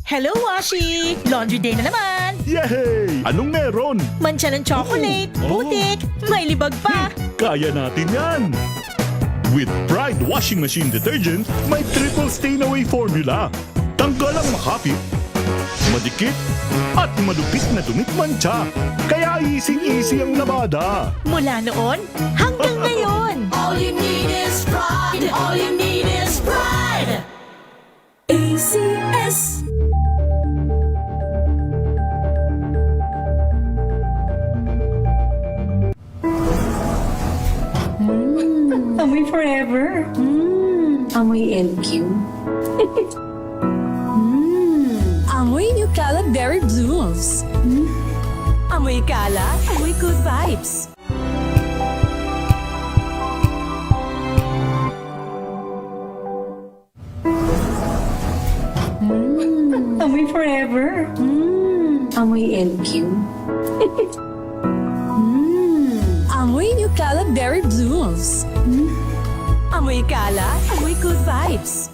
Hello, Washi! Laundry day na naman! Yay! Anong meron? Mancha ng chocolate, putik, may libag pa! Kaya natin yan! With Pride Washing Machine Detergent, may triple stain-away formula. Tanggal ang makapit, madikit, at malupit na dumit mancha. Kaya easy-easy ang labada. Mula noon hanggang ngayon! All you need is pride. All you need is pride. ACS. Amoy forever. Amoy LQ. Amoy New Caleb Berry Blooms. Amoy kalat, amoy good vibes. Amoy forever. Amoy LQ. Amoy New Caleb Berry Blooms. Amoy kalat, amoy good vibes.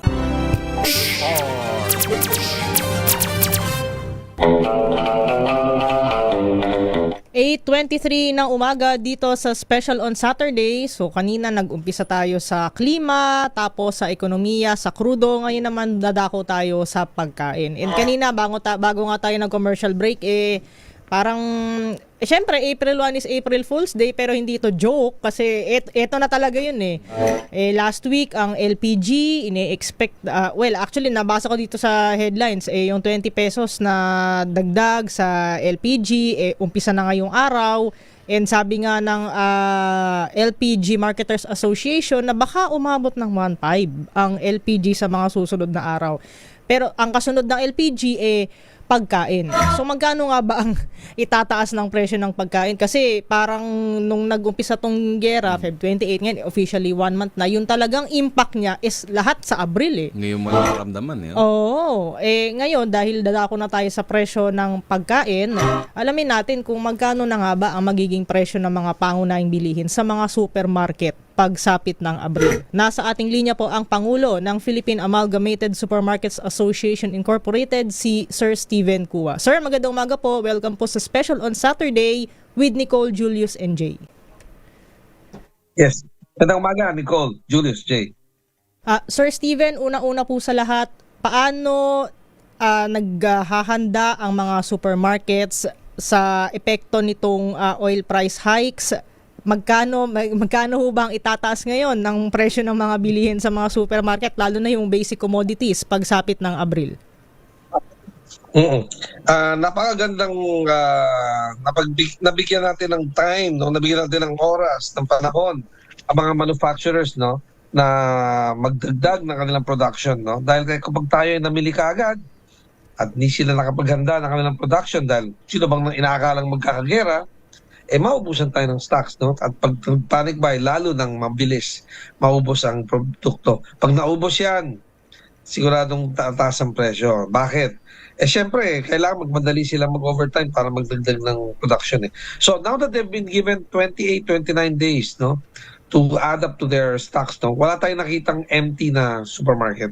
8:23 ng umaga dito sa Special on Saturday. So kanina nag-umpisa tayo sa klima, tapos sa ekonomiya, sa crudo. Ngayon naman dadako tayo sa pagkain. And kanina bago nga tayo nag-commercial break, parang syempre April 1 is April Fool's Day, pero hindi ito joke kasi eto na talaga yun last week ang LPG ini-expect actually nabasa ko dito sa headlines yung 20 pesos na dagdag sa LPG umpisa na ngayong araw, and sabi nga ng LPG Marketers Association na baka umabot ng 1.5 ang LPG sa mga susunod na araw. Pero ang kasunod ng LPG pagkain. So magkano nga ba ang itataas ng presyo ng pagkain? Kasi parang nung nag-umpisa tong gera, Feb 28 ngayon, officially 1 month na, yung talagang impact niya is lahat sa Abril Ngayon mo lang maramdaman Oo. Ngayon, dahil dadako na tayo sa presyo ng pagkain, alamin natin kung magkano na nga ba ang magiging presyo ng mga pangunahing bilihin sa mga supermarket pagsapit ng Abril. Nasa ating linya po ang Pangulo ng Philippine Amalgamated Supermarkets Association Incorporated, si Sir Steven Cua. Sir, magandang umaga po. Welcome po sa Special on Saturday with Nicole, Julius, and Jay. Yes. Magandang umaga, Nicole, Julius, Jay. Sir Steven, una-una po sa lahat, paano naghahanda ang mga supermarkets sa epekto nitong oil price hikes? Magkano ho bang itataas ngayon ng presyo ng mga bilihin sa mga supermarket, lalo na yung basic commodities pagsapit ng Abril? Napakagandang nabigyan natin ng time, nabigyan natin ng oras, ng panahon ang mga manufacturers na magdagdag ng kanilang production. Dahil kapag tayo ay namili kaagad at hindi sila nakapaghanda ng kanilang production dahil sino bang inaakalang magkakagera, maubusan tayo ng stocks, At pag panic buy, lalo nang mabilis maubos ang produkto. Pag naubos yan, siguradong tataas ang presyo. Bakit? Siyempre, kailangan magmadali sila mag-overtime para magdagdag ng production. So now that they've been given 28, 29 days, to add up to their stocks, wala tayong nakitang empty na supermarket.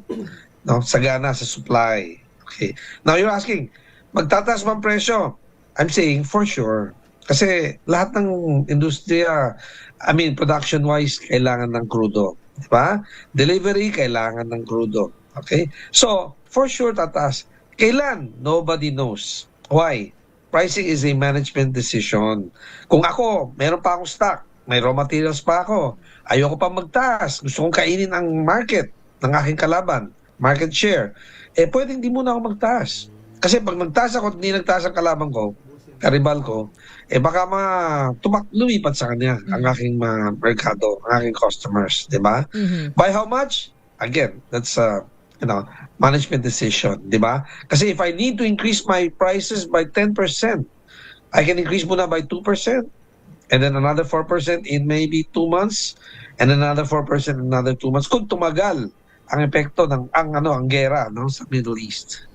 Sagana sa supply. Okay. Now you're asking, magtataas ba ang presyo? I'm saying for sure. Kasi lahat ng industriya, production-wise, kailangan ng crudo. Diba? Delivery, kailangan ng crudo. Okay? So, for sure, tataas. Kailan? Nobody knows. Why? Pricing is a management decision. Kung ako, meron pa akong stock, may raw materials pa ako, ayoko pa magtaas, gusto kong kainin ang market ng aking kalaban, market share, pwedeng di muna ako magtaas. Kasi pag nagtaas ako at hindi nagtaas ang kalaban ko, karibal ko, baka lumipat sa kanya ang aking merkado, ang aking customers, di ba? By how much? Again, that's management decision, di ba? Kasi if I need to increase my prices by 10%, I can increase muna by 2%, and then another 4% in maybe 2 months, and another 4% in another 2 months. Kung tumagal ang epekto ng ang gera sa Middle East.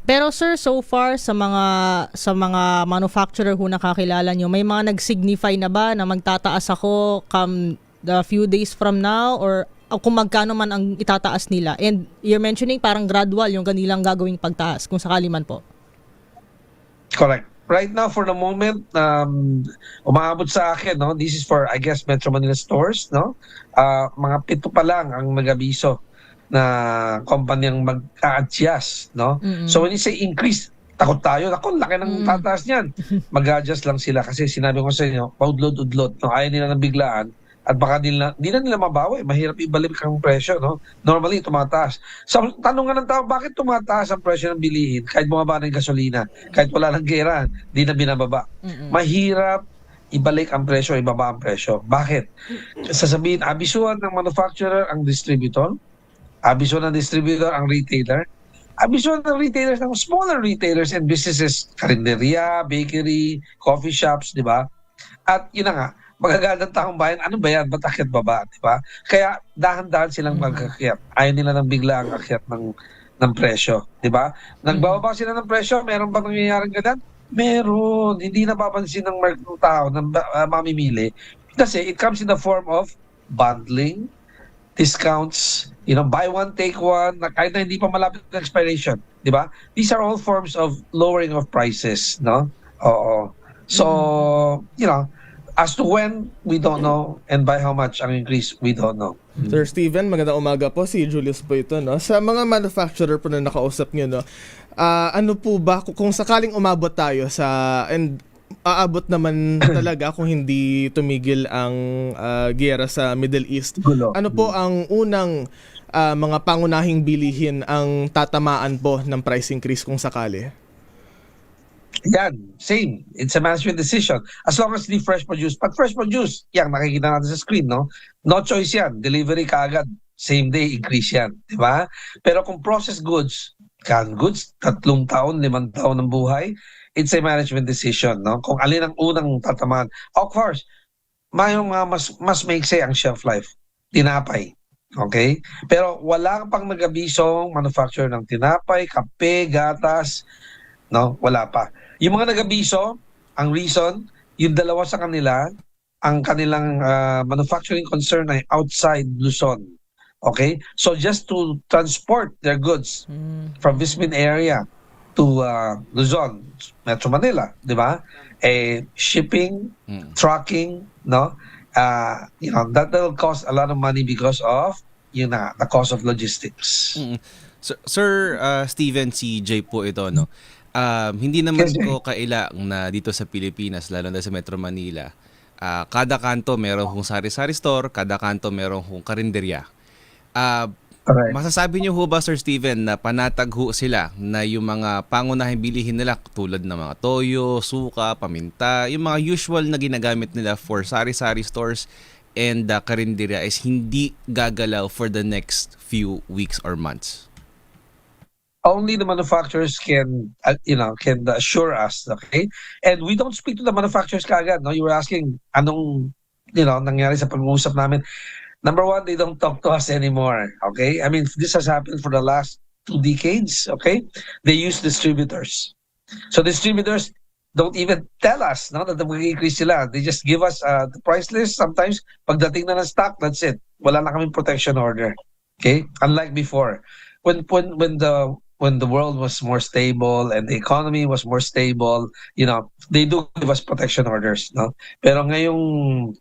Pero sir, so far sa mga manufacturer who nakakilala nyo, may mga nag-signify na ba na magtataas ako come the few days from now, or kung magkano man ang itataas nila? And you're mentioning parang gradual yung kanilang gagawing pagtaas, kung sakali man po. Correct. Right now, for the moment, umaabot sa akin, this is for, I guess, Metro Manila stores, mga 7 pa lang ang mag-abiso na kumpanyang mag-a-adjust, So when you say increase, takot tayo, laki ng tataas niyan. Mag-adjust lang sila kasi sinabi ko sa inyo, paudlot-udlot, ayaw nila ng biglaan at baka di na nila mabawi, mahirap ibalik ang presyo, Normally, tumataas. So, tanong nga ng tao, bakit tumataas ang presyo ng bilihin kahit bumaba ng gasolina, kahit wala ng gera, di na binababa? Mahirap ibalik ang presyo, ibaba ang presyo. Bakit? Sasabihin, abisuhan ng manufacturer ang distributor, abisuhan ng distributor ang retailer, abisuhan ng retailers ng smaller retailers and businesses, karinderya, bakery, coffee shops, di ba? At yun na nga, magagandang taong bayan, ano ba yan? Ba't akyat baba? Di ba? Kaya dahan-dahan silang mag-akyat. Ayaw nila ng bigla ang akyat ng presyo. Di ba? Nagbababa sila ng presyo, meron bang nangyayaring ganyan? Meron. Hindi napapansin ng tao na mamimili. Kasi it comes in the form of bundling, discounts, buy one, take one, na kahit na hindi pa malapit ng expiration, di ba? These are all forms of lowering of prices, Oo. So, as to when, we don't know, and by how much ang increase, we don't know. Sir Steven, magandang umaga po. Si Julius po ito, no? Sa mga manufacturer po na nakausap nyo, no? Ano po ba, kung sakaling umabot tayo and aabot naman talaga kung hindi tumigil ang giyera sa Middle East, ano po ang unang mga pangunahing bilihin ang tatamaan po ng price increase kung sakali? Yan, same. It's a management decision. As long as the fresh produce. Pag fresh produce, yan, nakikita natin sa screen, no? No choice yan. Delivery kaagad. Same day, increase yan. Diba? Pero kung processed goods, canned goods, 3 taon, 5 taon ng buhay, it's a management decision, no? Kung alin ang unang tatamaan. Of course, mayroong mas maiksi ang shelf life. Tinapay. Okay? Pero wala pang nag-abisong manufacturer ng tinapay, kape, gatas, no? Wala pa. Yung mga nag-abiso, ang reason, yung dalawa sa kanila, ang kanilang manufacturing concern ay outside Luzon. Okay? So just to transport their goods from Vismin area to Luzon, Metro Manila, di ba? Shipping, trucking, no? That will cost a lot of money because of the cost of logistics. Sir Steven, si Jay po ito, no? Hindi naman ko kailang na dito sa Pilipinas, lalo na sa Metro Manila, kada kanto meron hong sari-sari store, kada kanto meron hong karinderya. Masasabi niyo ho ba, Sir Steven, na panatag ho sila na yung mga pangunahing bilihin nila tulad ng mga toyo, suka, paminta, yung mga usual na ginagamit nila for sari-sari stores and karinderya is hindi gagalaw for the next few weeks or months? Only the manufacturers can assure us, okay? And we don't speak to the manufacturers kaagad, no? You were asking anong nangyari sa pag-uusap namin. Number one, they don't talk to us anymore, okay? I mean, this has happened for the last 2 decades, okay? They use distributors. So distributors don't even tell us, no, that mag-increase sila. They just give us the price list. Sometimes, pagdating na ng stock, that's it. Wala na kaming protection order, okay? Unlike before. When the world was more stable and the economy was more stable, they do give us protection orders, no? Pero ngayong,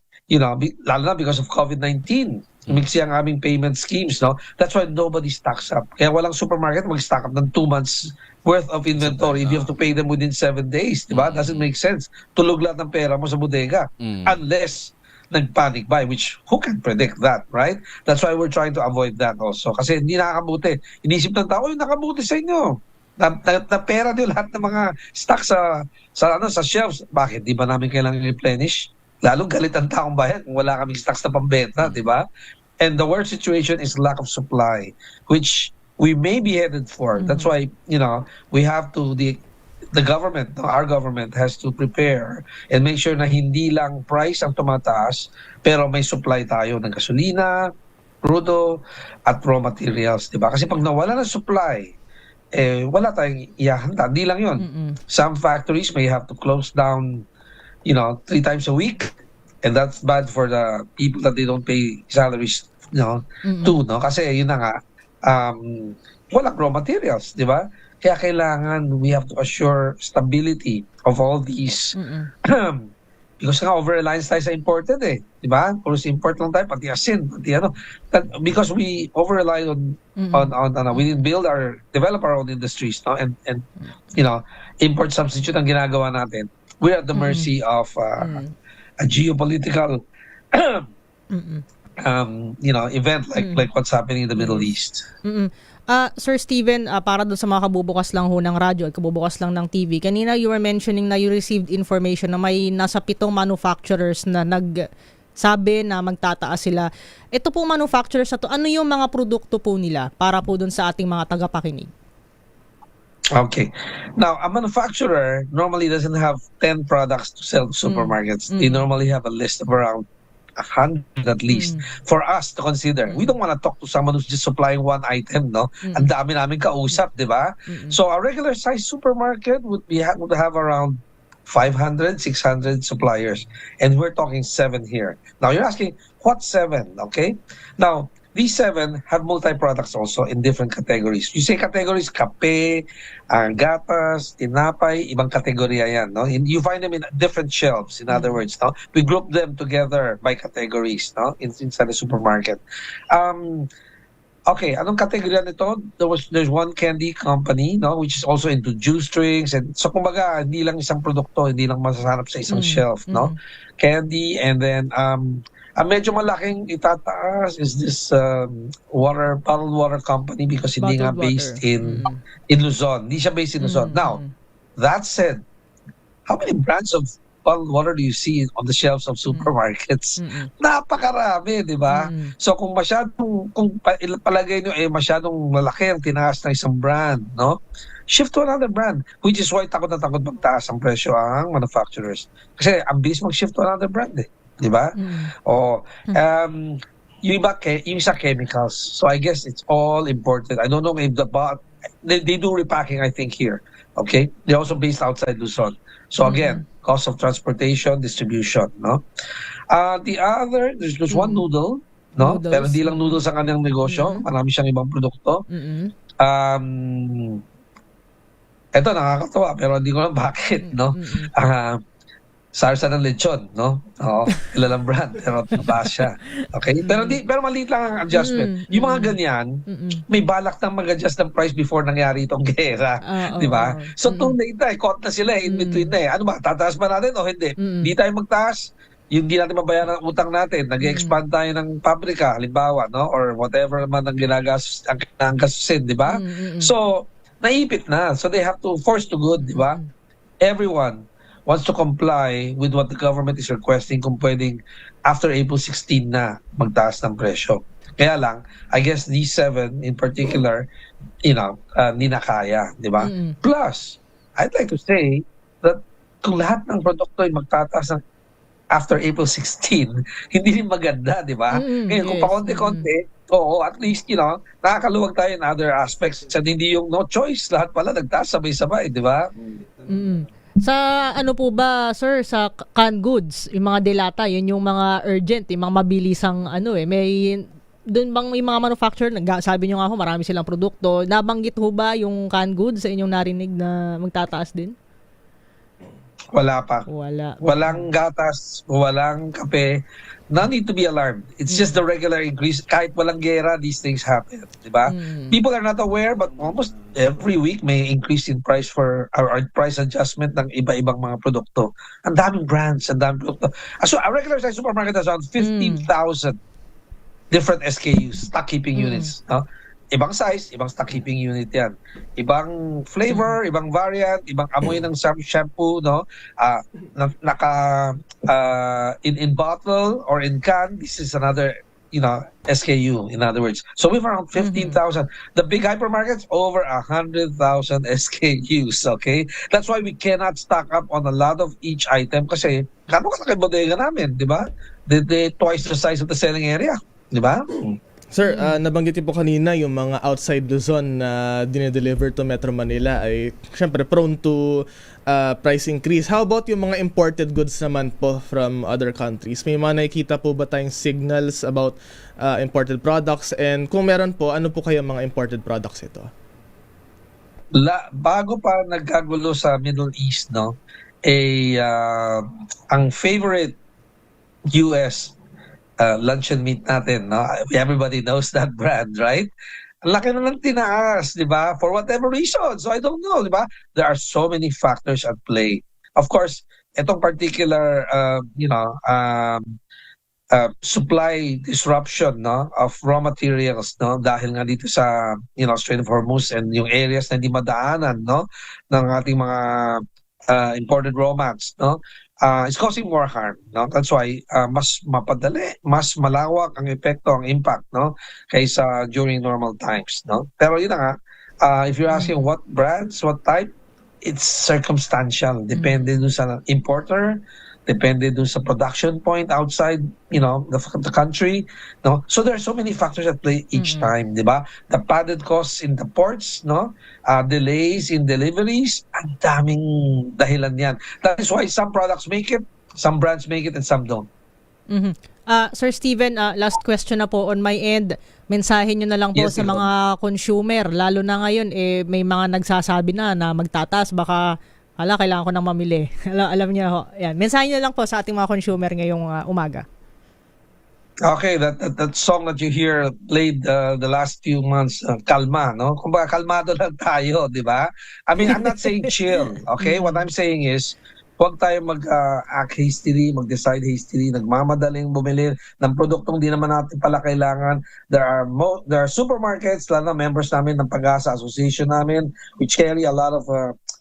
lalo na because of COVID-19, mixi ang aming payment schemes, no? That's why nobody stocks up. Kaya walang supermarket mag-stock up ng 2 months worth of inventory if you have to pay them within 7 days, diba? Doesn't make sense. Tulog lahat ng pera mo sa bodega. Unless nag-panic buy, which who can predict that, right? That's why we're trying to avoid that also. Kasi hindi nakakabuti. Inisip ng tao, nakabuti sa inyo. Na pera niyo lahat ng mga stock sa shelves. Bakit? Di ba namin kailangan replenish? Lalong galit ang taong bayan kung wala kaming stocks na pambenta, di ba? And the worst situation is lack of supply, which we may be headed for. That's why, we have to, the government, our government has to prepare and make sure na hindi lang price ang tumataas, pero may supply tayo ng gasolina, crudo, at raw materials, di ba? Kasi pag nawala ng supply, wala tayong ihahanda. Hindi lang yun. Some factories may have to close down, 3 times a week, and that's bad for the people that they don't pay salaries, too, no? Kasi yun na nga, walang raw materials, di ba? Kaya kailangan, we have to assure stability of all these. Because nga, over-reliance tayo sa imported di ba? Puro sa import lang tayo, pati asin, pati because we over-rely on we didn't develop our own industries, no? And import substitute ang ginagawa natin. We're at the mercy of a geopolitical event like what's happening in the Middle East. Sir Steven, para doon sa mga kabubukas lang ho ng radyo at kabubukas lang ng TV, kanina you were mentioning na you received information na may nasa 7 manufacturers na nagsabi na magtataas sila. Ito pong manufacturers na to, ano yung mga produkto po nila para po doon sa ating mga tagapakinig? Okay. Now, a manufacturer normally doesn't have 10 products to sell to supermarkets. They normally have a list of around 100 at least for us to consider. We don't want to talk to someone who's just supplying one item, no? Ang dami namin kausap, di ba? So a regular size supermarket would have around 500, 600 suppliers. And we're talking 7 here. Now you're asking, what 7? Okay? Now, these 7 have multi-products also in different categories. You say categories, kape, gatas, tinapay, ibang kategorya yan. No? You find them in different shelves, in other words. No? We group them together by categories, no? Inside the supermarket. Okay, anong kategorya nito? There's one candy company, no, which is also into juice drinks, and so kumbaga hindi lang isang produkto, hindi lang masasanap sa isang shelf, no? Candy, and then ang medyo malaking itataas is this bottled water company because hindi nga based in Luzon. Hindi siya based in Luzon. Now, that said, how many brands of bottled water do you see on the shelves of supermarkets? Napakarami, di ba? So kung palagay nyo masyadong malaki ang tinaas ng isang brand, no? Shift to another brand, which is why takot na takot magtaas ang presyo ang manufacturers. Kasi ang bilis mag-shift to another brand, di ba? Yung isa chemicals. So I guess it's all imported. I don't know if they do repacking, I think, here. Okay? They're also based outside Luzon. So again, cost of transportation, distribution, no? The other, there's one noodle, no? Pero hindi lang noodles ang kanyang negosyo. Marami siyang ibang produkto. Ito, nakakatawa, pero hindi ko alam bakit, no? Sarsa ng lechon, no? Oo, kilalang brand, pero mabas siya. Okay? Pero maliit lang ang adjustment. Yung mga ganyan, may balak nang mag-adjust ng price before nangyari itong gera. Di ba? So, too late na. Caught na sila in between na. Ano ba? Tataas ba natin o hindi? Hindi tayo magtaas. Yung hindi natin mabayaran ang utang natin. Nag-expand tayo ng pabrika, halimbawa, no? Or whatever man ang ginagastusin, di ba? So, naipit na. So, they have to force to good, di ba? Everyone wants to comply with what the government is requesting kung pwedeng after April 16 na magtaas ng presyo. Kaya lang, I guess these 7 in particular, hindi na kaya, di ba? Plus, I'd like to say that kung lahat ng produkto ay magtataas ng after April 16, hindi rin maganda, di ba? Ngayon, kung pakonti-konti, at least, nakakaluwag tayo in other aspects. At hindi yung no choice, lahat pala nagtaas sabay-sabay, di ba? Sa ano po ba, sir, sa canned goods, yung mga delata, yun yung mga urgent, yung mga mabilisang may doon bang may mga manufacturer, sabi nyo nga ho, marami silang produkto, nabanggit ho ba yung canned goods sa inyong narinig na magtataas din? Wala pa. Walang gatas, walang kape. No need to be alarmed. It's just the regular increase. Kahit walang gera, these things happen. Diba? People are not aware, but almost every week may increase in price for or price adjustment ng iba-ibang mga produkto. Ang daming brands, ang daming produkto. So a regular size supermarket has around 15,000 different SKUs, stock keeping units. No? Ibang size, ibang stock keeping unit yan. Ibang flavor, ibang variant, ibang amoy ng shampoo, no? In bottle or in can, this is another, SKU, in other words. So we have around 15,000. The big hypermarkets, over 100,000 SKUs, okay? That's why we cannot stock up on a lot of each item kasi kano kalaki bodega namin, di ba? They twice the size of the selling area, di ba? Sir, nabanggit po kanina yung mga outside Luzon na dinedeliver to Metro Manila ay syempre prone to price increase. How about yung mga imported goods naman po from other countries? May mga nakikita po ba tayong signals about imported products? And kung meron po, ano po kayo mga imported products ito? Bago pa nagkagulo sa Middle East, no? Ang favorite US luncheon meat natin, no? Everybody knows that brand, right? Ang laki na lang tinaas, di ba? For whatever reason. So I don't know, di ba? There are so many factors at play. Of course, itong particular, supply disruption, no, of raw materials, no, dahil nga dito sa, Strait of Hormuz and yung areas na hindi madaanan, no, ng ating mga imported raw mats, no. It's causing more harm, no? That's why mas mapadali, mas malawak ang epekto, ang impact, no? Kaysa during normal times, no? Pero yun na nga, if you're asking what brands, what type, it's circumstantial. Depende dun sa importer, depende dun sa production point outside, the country, no? So there are so many factors at play each time, di ba? The padded costs in the ports, no? Delays in deliveries, ang daming dahilan yan. That is why some products make it, some brands make it, and some don't. Sir Steven, last question na po on my end. Mensahe nyo na lang po Yes, sa Yvonne. mga consumer, lalo na ngayon, may mga nagsasabi na magtataas, baka, kailangan ko nang mamili. Alam niyo ho. Yan. Mensahe nyo lang po sa ating mga consumer ngayong umaga. Okay, that song that you hear played the last few months, kalma, no? Kumbaga, kalmado lang tayo, di ba? I mean, I'm not saying chill, okay? What I'm saying is, huwag tayo mag-act hastily, mag-decide hastily, nagmamadaling bumili ng produktong di naman natin pala kailangan. There are supermarkets, lalo na members namin ng Pag-asa Association namin, which carry a lot of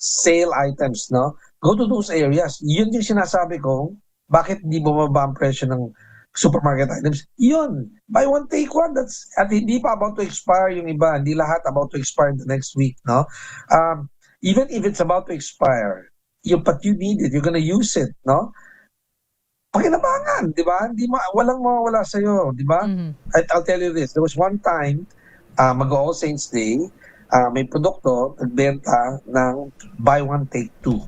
sale items, no? Go to those areas. Yun yung sinasabi ko, bakit di bumaba ang presyo ng supermarket items? Yun, buy one, take one. At hindi pa about to expire yung iba, hindi lahat about to expire in the next week, no? Even if it's about to expire, but you need it, you're gonna use it, no? Pakinabangan, di ba? Walang mawawala sa'yo, di ba? I'll tell you this, there was one time, mag-All Saints Day, may produkto, nagbenta ng buy one, take two.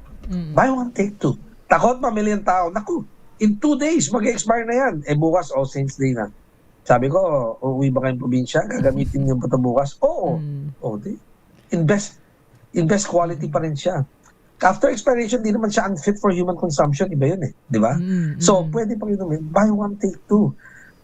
Buy one, take two. Takot mamili ang tao. Naku, in 2 days, mag-expire na yan. Bukas, All Saints Day na. Sabi ko, uuwi ba kayong probinsya? Gagamitin yung ito bukas? Oo. Di. Invest quality pa rin siya. After expiration, di naman siya unfit for human consumption. Iba yun di ba? So, pwede pang inumin, buy one, take two.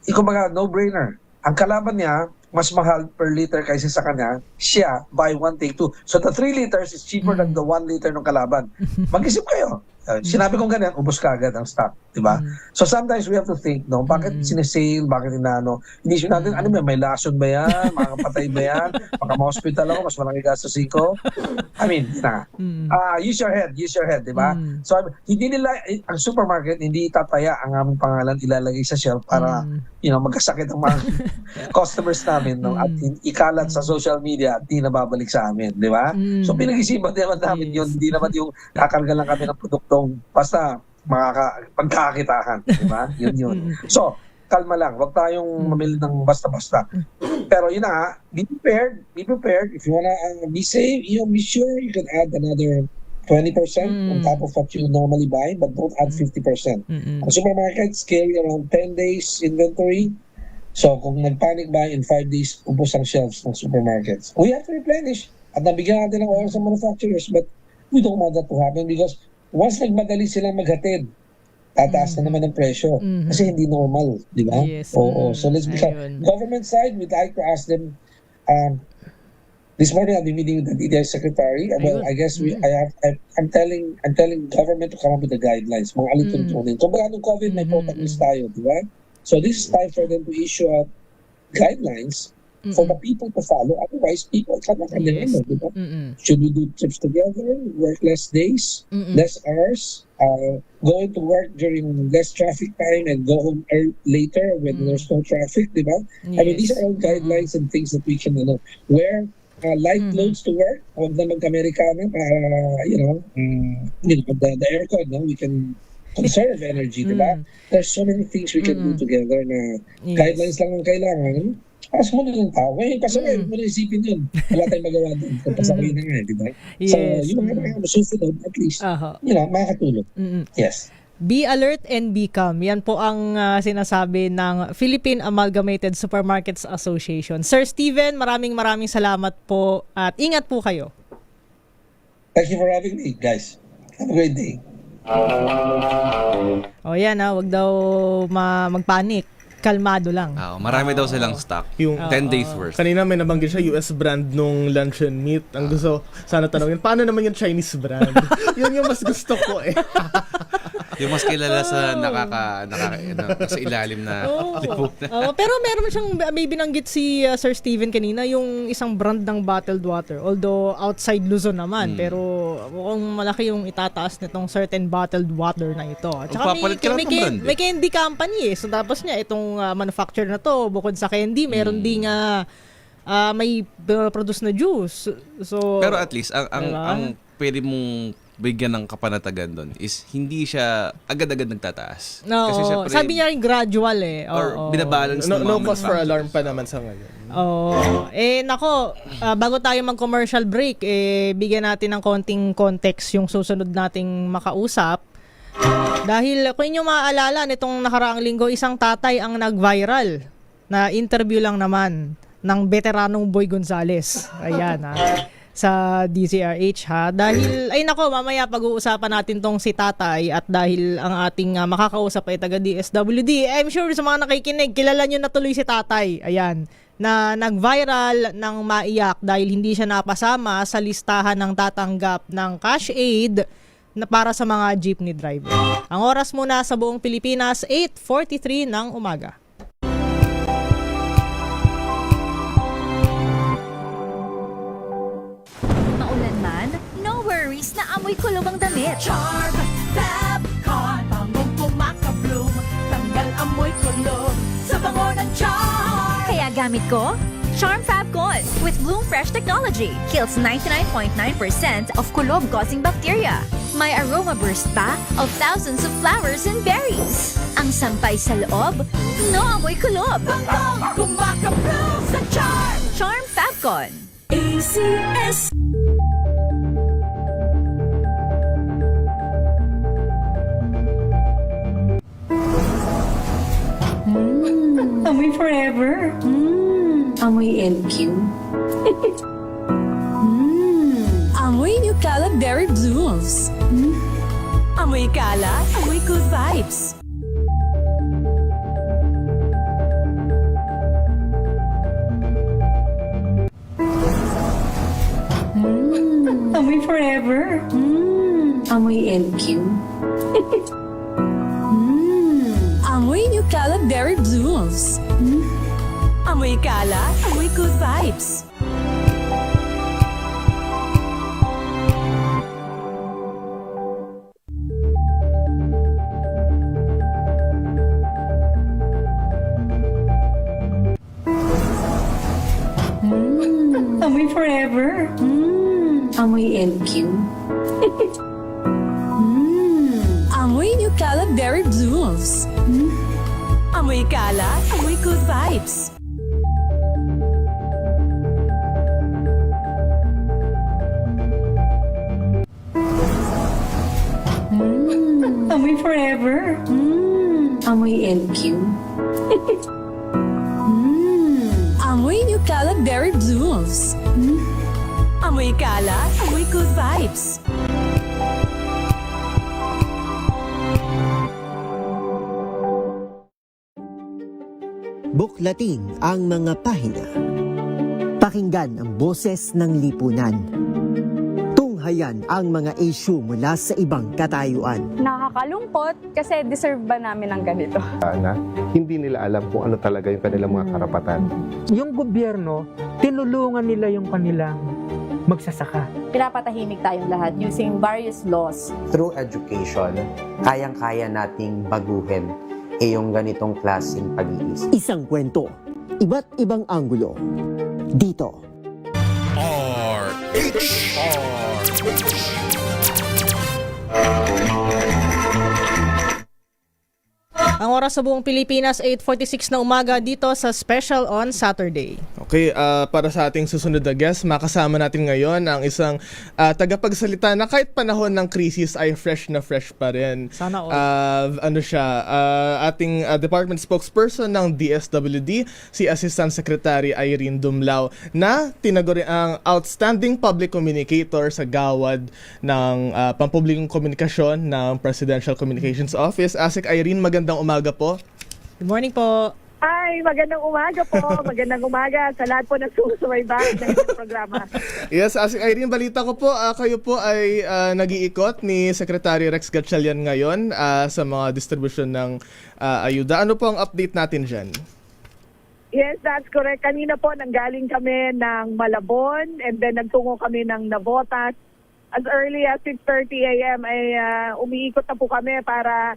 Kumbaga, no-brainer. Ang kalaban niya, mas mahal per liter kaysa sa kanya, siya, buy one, take two. So, the 3 liters is cheaper than the 1 liter ng kalaban. Mag-isip kayo. Sinabi kong ganyan, ubos ka agad ang stock, di ba? So sometimes we have to think, no, bakit sinesale, bakit inaano? Hindi siya natin, may lason ba yan? Makakapatay ba yan? Baka ma-hospital ako, mas malaki gastusin ko. I mean, use your head, di ba? So hindi nila, ang supermarket, hindi itataya ang aming pangalan, ilalagay sa shelf para, magkasakit ang mga customers namin, no? At ikalat sa social media at di nababalik sa amin, di ba? So pinag-isipan namin yun, hindi naman yung kakarga lang kami ng produkto basta pagkakakitahan, di ba? Yun. So, kalma lang, wag tayong mamili ng basta-basta. Pero yun na nga, be prepared. If you wanna be safe, be sure you can add another 20% on top of what you normally buy, but don't add 50%. Ang supermarkets carry around 10 days inventory. So, kung nag-panic buy in 5 days, ubos ang shelves ng supermarkets. We have to replenish. At nabigyan natin ng oras sa manufacturers, but we don't want that to happen because once nagmadali silang maghatid, tataas na naman ang presyo. Kasi hindi normal, di ba? Yes. Oo. So let's become, government side, we'd like to ask them, this morning I'll be meeting with the DTI Secretary. Well, I guess I'm telling government to come up with the guidelines, mga alituntunin. So baka nung COVID, may protocols tayo, di ba? So this is time for them to issue out guidelines for the people to follow. Otherwise, people cannot understand, di ba? Should we do trips together, work less days, less hours, going to work during less traffic time and go home later when there's no traffic, di ba? I mean, these are all guidelines and things that we can wear light clothes to work. Huwag na mag-Amerikano para, the aircon, no? We can conserve energy, di ba? There's so many things we can do together na guidelines lang ang kailangan. Pas mo na lang tao. Ngayon, pasawin mo na isipin yun. Wala tayong magawa doon. Pasawin na nga, di ba? So, yung mga masusunod, at least, makakatulong. Yes. Be alert and be calm. Yan po ang sinasabi ng Philippine Amalgamated Supermarkets Association. Sir Steven, maraming salamat po at ingat po kayo. Thank you for having me, guys. Have a great day. Yan wag daw magpanik. Kalmado lang. Marami daw silang stock. Yung 10 days worth. Kanina may nabanggit siya US brand nung luncheon meat. Ang gusto sana tanongin, paano naman yung Chinese brand? Yun yung mas gusto ko Yung mas kilala sa sa ilalim na lipunan. Pero meron siyang, may binanggit si Sir Steven kanina, yung isang brand ng bottled water. Although outside Luzon naman, pero mukhang malaki yung itataas nitong certain bottled water na ito. At saka may candy company So tapos niya, itong manufacturer na to, bukod sa candy, meron din may produce na juice. So, pero at least, ang pwede mong bigyan ng kapanatagan doon is hindi siya agad-agad nagtataas. Kasi syempre, sabi niya rin gradual or binabalance ng no cause for alarm pa naman sa ngayon. Bago tayo mag-commercial break, bigyan natin ng konting context yung susunod nating makausap. Dahil kung inyo maaalala, nitong nakaraang linggo, isang tatay ang nag-viral na interview lang naman ng veteranong Boy Gonzales. Ayan sa DZRH Dahil, ay nako, mamaya pag-uusapan natin tong si tatay at dahil ang ating makakausap ay taga DSWD, I'm sure sa mga nakikinig, kilala nyo na tuloy si tatay. Ayan, na nag-viral ng maiyak dahil hindi siya napasama sa listahan ng tatanggap ng cash aid na para sa mga jeepney driver. Ang oras muna sa buong Pilipinas, 8:43 ng umaga. Maulan man, no worries na amoy kulob ang damit. Charm Fabcon, bangong kumakabloom, tanggal amoy kulob sa bango ng charm. Kaya gamit ko, Charm Fabcon with Bloom Fresh Technology. Kills 99.9% of kulob-causing bacteria. May aroma burst pa of thousands of flowers and berries. Ang sampay sa loob, no amoy kulob. Bangong kumakabloom sa charm. Charm Fabcon. ACS. Amoy forever. Amoy LQ. Amoy New Caleb Berry Blooms. Amoy kala, amoy good vibes. Amoy forever. Amoy LQ. Amoy New Caleb Berry Blooms. Amoy kala, amoy good vibes. Amoy forever. Amoy LQ. Amoy New Caleb Berry Blooms. Amoy kala, amoy good vibes. Amoy forever. Amoy LQ. Amoy New Caleb Berry Blooms. Amoy kala, amoy good vibes. Buklatin ang mga pahina. Pakinggan ang boses ng lipunan. Tunghayan ang mga issue mula sa ibang katayuan. Nakakalungkot kasi deserve ba namin ng ganito? Na hindi nila alam kung ano talaga yung kanilang mga karapatan. Yung gobyerno, tinulungan nila yung kanilang magsasaka. Pinapatahimik tayong lahat using various laws. Through education, kayang-kaya nating baguhin yung ganitong klaseng pag-iisip. Isang kwento, iba't ibang anggulo. Dito. Ang oras sa buong Pilipinas, 8:46 na umaga dito sa Special on Saturday. Okay, para sa ating susunod na guest, makasama natin ngayon ang isang tagapagsalita na kahit panahon ng krisis ay fresh na fresh pa rin. Sana all. Ating department spokesperson ng DSWD, si Assistant Secretary Irene Dumlao, na tinaguri ang Outstanding Public Communicator sa gawad ng pampublikong komunikasyon ng Presidential Communications Office. Asik Irene, magandang umaga po. Good morning po. Ay, magandang umaga po. Magandang umaga sa lahat po na susubaybay ng inyong programa. Yes, Asik Irene, balita ko po, kayo po ay nag-iikot ni Secretary Rex Gatchalian ngayon sa mga distribution ng ayuda. Ano po ang update natin dyan? Yes, that's correct. Kanina po nanggaling kami ng Malabon and then nagtungo kami ng Navotas. As early as 6:30 a.m. ay umiikot na po kami para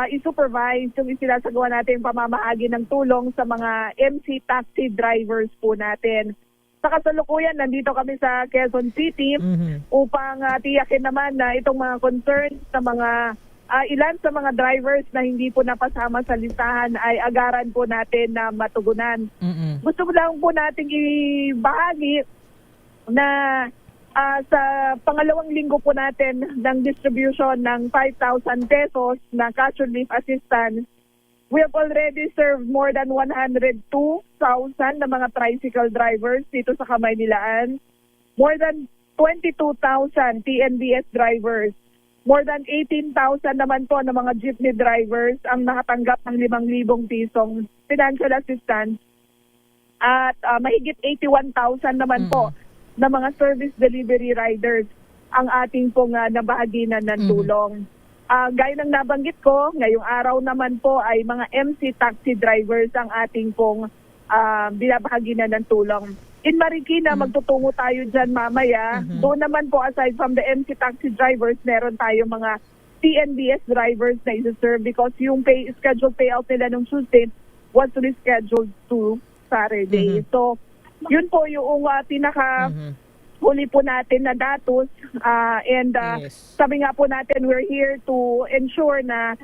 i-supervise yung isinasagawa natin pamamahagi ng tulong sa mga MC taxi drivers po natin. Sa kasalukuyan, nandito kami sa Quezon City upang tiyakin naman na itong mga concerns sa mga ilan sa mga drivers na hindi po napasama sa listahan ay agaran po natin na matugunan. Gusto lang po nating ibahagi na Sa pangalawang linggo po natin ng distribution ng 5,000 pesos na cash relief assistance, we have already served more than 102,000 na mga tricycle drivers dito sa Kamaynilaan, more than 22,000 TNBS drivers, more than 18,000 naman po na mga jeepney drivers ang nakatanggap ng 5,000 pisong financial assistance, at mahigit 81,000 naman po na mga service delivery riders ang ating pong nabahaginan ng tulong. Gaya ng nabanggit ko, ngayong araw naman po ay mga MC taxi drivers ang ating pong binabahaginan ng tulong. In Marikina, magtutungo tayo dyan mamaya. Doon naman po, aside from the MC taxi drivers, meron tayong mga TNBS drivers na isa-serve because yung scheduled payout nila nung Tuesday was rescheduled to Saturday. So, yun po yung pinaka huli po natin na datos, and sabi nga po natin, we're here to ensure na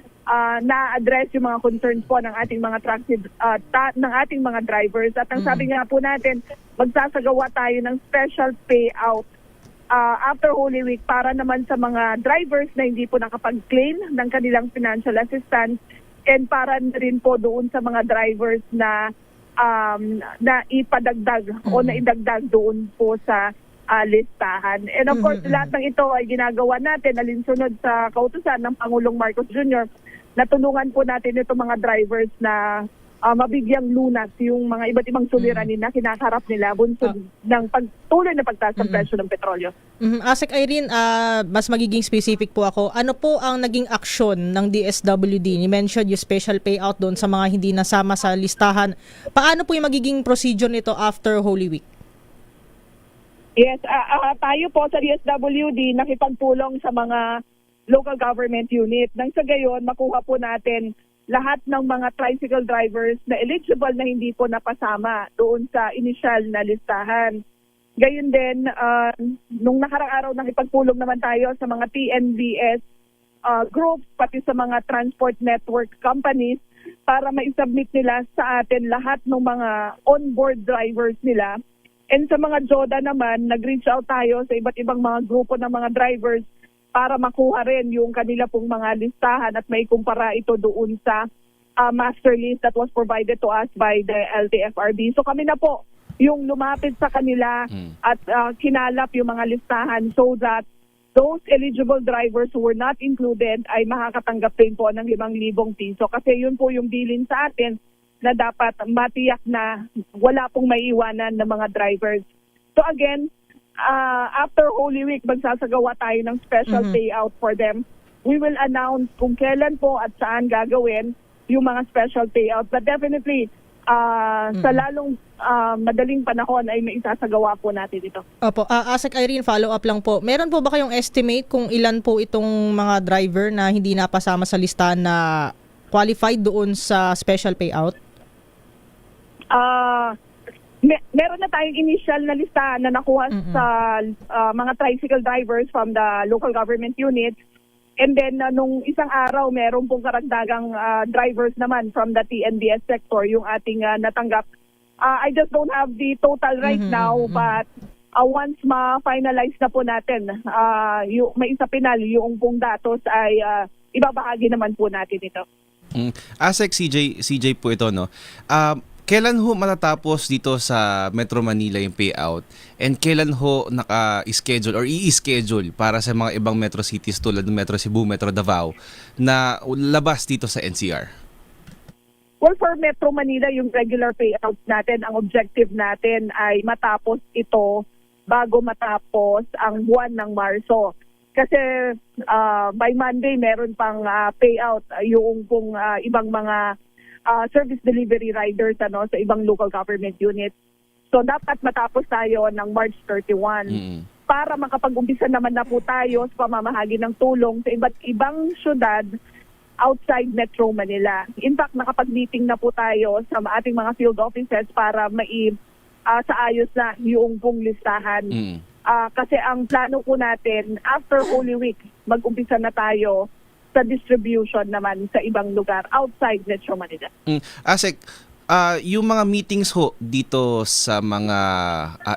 na-address yung mga concerns po ng ating mga ng ating mga drivers. At ang sabi nga po natin, magsasagawa tayo ng special payout after Holy Week para naman sa mga drivers na hindi po nakapag-claim ng kanilang financial assistance, and para rin po doon sa mga drivers na na ipadagdag o na idagdag doon po sa listahan. And of course, lahat ng ito ay ginagawa natin alinsunod sa kautusan ng Pangulong Marcos Jr. na tulungan po natin itong mga drivers na mabigyang lunas yung mga iba't ibang suliranin na kinakarap nila bunsod ng pagtuloy na pagtaas ng presyo ng petrolyo. Asek Irene, mas magiging specific po ako. Ano po ang naging aksyon ng DSWD? Ni-mention yung special payout doon sa mga hindi nasama sa listahan. Paano po yung magiging procedure nito after Holy Week? Yes, tayo po sa DSWD nakipagpulong sa mga local government unit. Nang sa gayon, makuha po natin lahat ng mga tricycle drivers na eligible na hindi po napasama doon sa initial na listahan. Gayon din, nung nakarang araw nakipagpulong naman tayo sa mga TNBS groups, pati sa mga transport network companies para ma-submit nila sa atin lahat ng mga on-board drivers nila. And sa mga JODA naman, nag-reach out tayo sa iba't ibang mga grupo ng mga drivers para makuha rin yung kanila pong mga listahan at may kumpara ito doon sa master list that was provided to us by the LTFRB. So kami na po yung lumapit sa kanila at kinalap yung mga listahan so that those eligible drivers who were not included ay makakatanggap din po ng 5,000 piso. Kasi yun po yung bilin sa atin na dapat matiyak na wala pong maiiwanan ng mga drivers. So again, after Holy Week, magsasagawa tayo ng special payout for them. We will announce kung kailan po at saan gagawin yung mga special payout. But definitely, sa lalong madaling panahon ay maisasagawa po natin ito. Opo. Asek Irene, follow-up lang po. Meron po ba kayong estimate kung ilan po itong mga driver na hindi napasama sa listahan na qualified doon sa special payout? Meron na tayong initial na listahan na nakuha sa mga tricycle drivers from the local government unit. And then nung isang araw, meron pong karagdagang drivers naman from the TNBS sector yung ating natanggap. I just don't have the total right now, but once ma-finalize na po natin, may isa pinal yung pong datos ay ibabahagi naman po natin ito. Asek CJ po ito, no? Kailan ho matatapos dito sa Metro Manila yung payout? And kailan ho naka-schedule or i-schedule para sa mga ibang metro cities tulad ng Metro Cebu, Metro Davao na labas dito sa NCR? Well, for Metro Manila, yung regular payout natin, ang objective natin ay matapos ito bago matapos ang buwan ng Marso. Kasi by Monday, meron pang payout yung kung ibang mga service delivery riders sa ibang local government units. So dapat matapos tayo ng March 31 para makapag-umpisa naman na po tayo sa pamamahagi ng tulong sa iba't ibang syudad outside Metro Manila. In fact, nakapag-meeting na po tayo sa ating mga field offices para saayos na yung pong listahan. Kasi ang plano po natin, after Holy Week, mag-umpisa na tayo sa distribution naman sa ibang lugar outside Metro Manila. Asek, yung mga meetings ho dito sa mga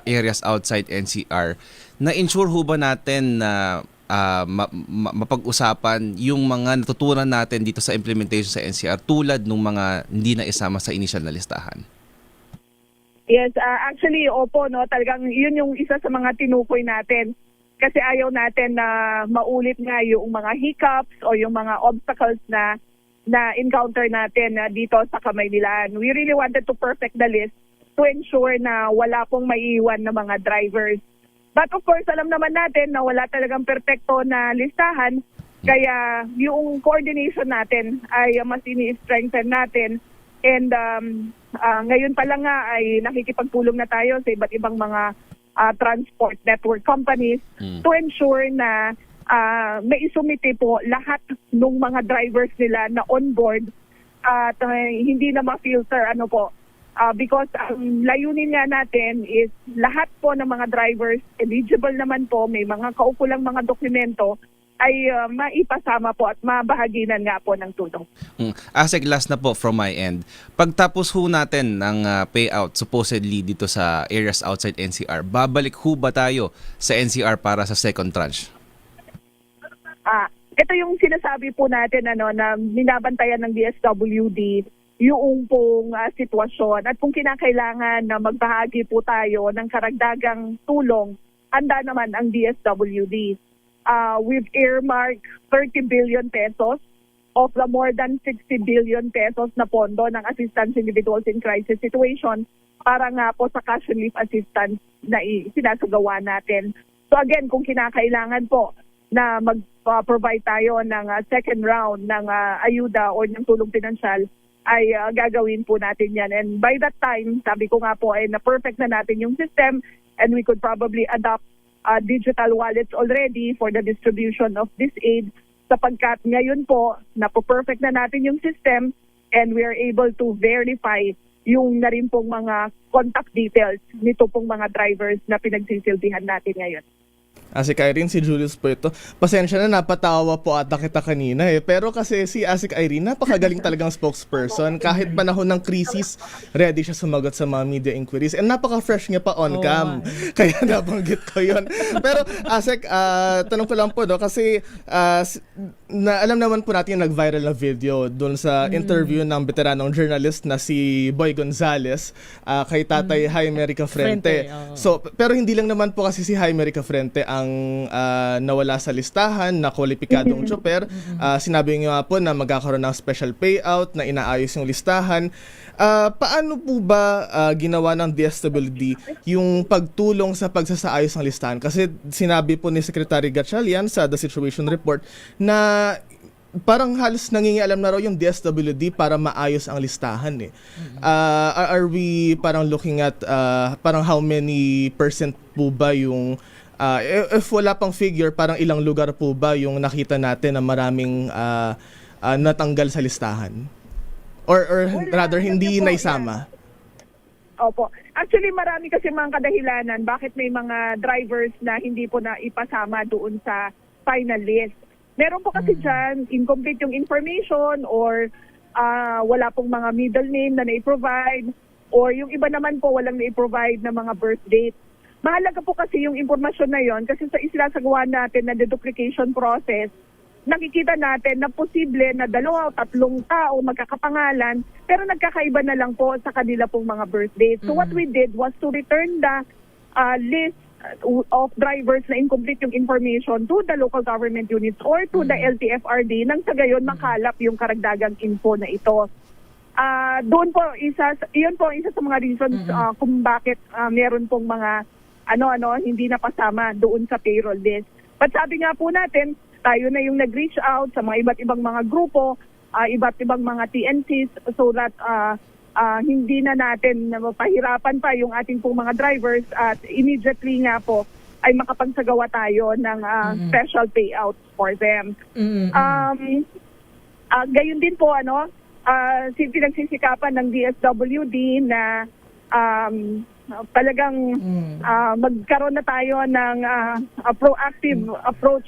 areas outside NCR, na-ensure ho ba natin na mapag-usapan yung mga natutunan natin dito sa implementation sa NCR tulad ng mga hindi na isama sa initial na listahan? Yes, actually, opo, no, talagang yun yung isa sa mga tinukoy natin. Kasi ayaw natin na maulit nga yung mga hiccups o yung mga obstacles na encounter natin dito sa Kamaynilan. We really wanted to perfect the list to ensure na wala pong maiiwan na mga drivers. But of course, alam naman natin na wala talagang perfecto na listahan. Kaya yung coordination natin ay mas ini-strengthen natin. And ngayon pa lang nga ay nakikipagpulong na tayo sa iba't ibang mga transport network companies to ensure na maisumite po lahat ng mga drivers nila na on board at hindi na ma-filter because ang layunin nga natin is lahat po ng mga drivers eligible naman po, may mga kaukulang mga dokumento ay maipasama po at mabahaginan nga po ng tulong. Asek, last na po from my end. Pagtapos ho natin ng payout supposedly dito sa areas outside NCR, babalik ho ba tayo sa NCR para sa second tranche? Ito yung sinasabi po natin na binabantayan ng DSWD yung pong sitwasyon at kung kinakailangan na magbahagi po tayo ng karagdagang tulong, handa naman ang DSWD. We've earmarked 30 billion pesos of the more than 60 billion pesos na pondo ng assistance individuals in crisis situation para nga po sa cash relief assistance na sinasagawa natin. So again, kung kinakailangan po na mag-provide tayo ng second round ng ayuda o ng tulong pinansyal, ay gagawin po natin yan. And by that time, sabi ko nga po, na-perfect na natin yung system and we could probably adopt digital wallets already for the distribution of this aid sapagkat ngayon po, napo-perfect na natin yung system and we are able to verify yung na rin pong mga contact details nito pong mga drivers na pinagsisilbihan natin ngayon. Asik Irene, si Julius po ito. Pasensya na, napatawa po ata kita kanina Pero kasi si Asik Irene, napakagaling talagang spokesperson. Kahit panahon ng krisis, ready siya sumagot sa mga media inquiries. And napaka-fresh niya pa on-cam. Kaya nabanggit ko yun. Pero Asik, tanong ko lang po, kasi alam naman po natin yung nag-viral na video doon sa interview ng veteranong journalist na si Boy Gonzales kay Tatay Jaime Rica Frente. So, pero hindi lang naman po kasi si Jaime Rica Frente ang nawala sa listahan na kwalipikadong tsoper. Sinabi niyo nga po na magkakaroon ng special payout na inaayos yung listahan. Paano po ba ginawa ng DSWD yung pagtulong sa pagsasaayos ng listahan? Kasi sinabi po ni Secretary Gatchalian sa The Situation Report na parang halos nangingialam na raw yung DSWD para maayos ang listahan Are we parang looking at parang how many percent po ba yung if wala pang figure, parang ilang lugar po ba yung nakita natin na maraming natanggal sa listahan? Or rather, hindi naisama? Opo. Actually, marami kasi mga kadahilanan bakit may mga drivers na hindi po na ipasama doon sa final list. Meron po kasi dyan, incomplete yung information or wala pong mga middle name na na-provide or yung iba naman po walang na-provide na mga birth date. Mahalaga po kasi yung impormasyon na yon kasi sa isinasagawa natin na deduplication process, nakikita natin na posible na 2 o 3 tao magkakapangalan pero nagkakaiba na lang po sa kanila pong mga birth date. So what we did was to return the list of drivers na incomplete yung information to the local government units or to the LTFRD nang sa gayon makalap yung karagdagang info na ito. Doon po, iyon po isa sa mga reasons kung bakit meron pong mga hindi napasama doon sa payroll list. But sabi nga po natin, tayo na yung nag-reach out sa mga iba't ibang mga grupo, iba't ibang mga TNCs so that hindi na natin mapahirapan pa yung ating pong mga drivers at immediately nga po ay makapagsagawa tayo ng special payouts for them. Gayon din po, pinagsisikapan ng DSWD na talagang magkaroon na tayo ng proactive approach.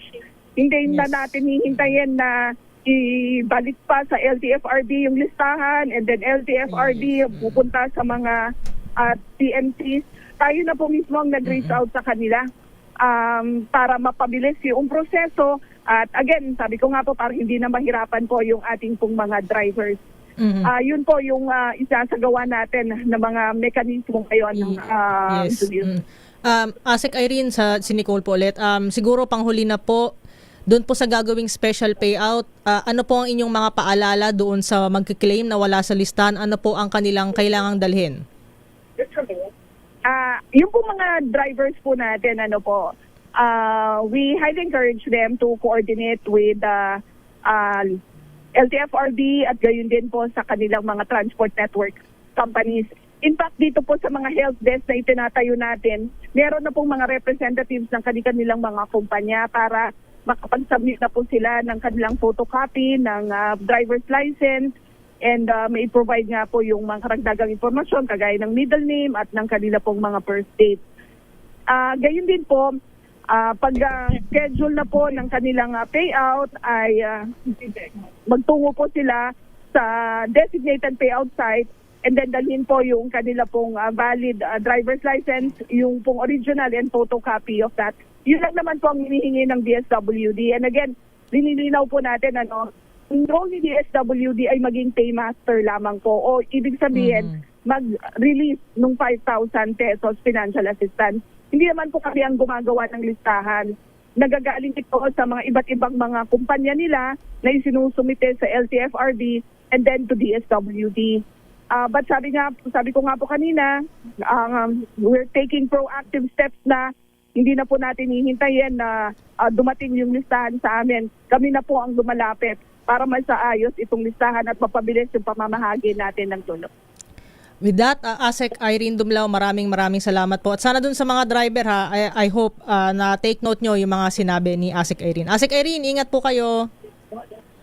Hindi na natin hihintayin na ibalik pa sa LTFRD yung listahan and then LTFRD pupunta sa mga TNCs. Tayo na po mismo ang nag-reach out sa kanila para mapabilis yung proseso. At again, sabi ko nga po, para hindi na mahirapan po yung ating pong mga drivers. Yun po yung isasagawa natin na mga mekanismo ngayon. Yes. Asek Irene, si Nicole po ulit, siguro panghuli na po, doon po sa gagawing special payout, ano po ang inyong mga paalala doon sa magkiklaim na wala sa listahan? Ano po ang kanilang kailangang dalhin? Yung po mga drivers po natin, we highly encourage them to coordinate with LTFRB at gayon din po sa kanilang mga transport network companies. In fact, dito po sa mga help desk na itinatayo natin, meron na pong mga representatives ng kanilang mga kumpanya para makapag-submit na po sila ng kanilang photocopy ng driver's license and may provide nga po yung mga karagdagang impormasyon kagaya ng middle name at ng kanila pong mga birth date. Gayon din po, pag schedule na po ng kanilang payout ay magtungo po sila sa designated payout site and then dalhin po yung kanila pong valid driver's license, yung pong original and photocopy of that. Yun lang naman po ang hinihingi ng DSWD. And again, linilinaw po natin, yung role ni DSWD ay maging paymaster lamang po. O ibig sabihin, mag-release ng 5,000 pesos financial assistance. Hindi naman po kami ang gumagawa ng listahan. Nagagaling ito sa mga iba't ibang mga kumpanya nila na isinusumite sa LTFRB and then to DSWD. But sabi ko nga po kanina, we're taking proactive steps na hindi na po natin hihintayin na dumating yung listahan sa amin. Kami na po ang lumalapit para masaayos itong listahan at mapabilis yung pamamahagi natin ng tulong. With that, Asek Irene Dumlao, maraming salamat po. At sana dun sa mga driver, I hope na take note nyo yung mga sinabi ni Asek Irene. Asek Irene, ingat po kayo.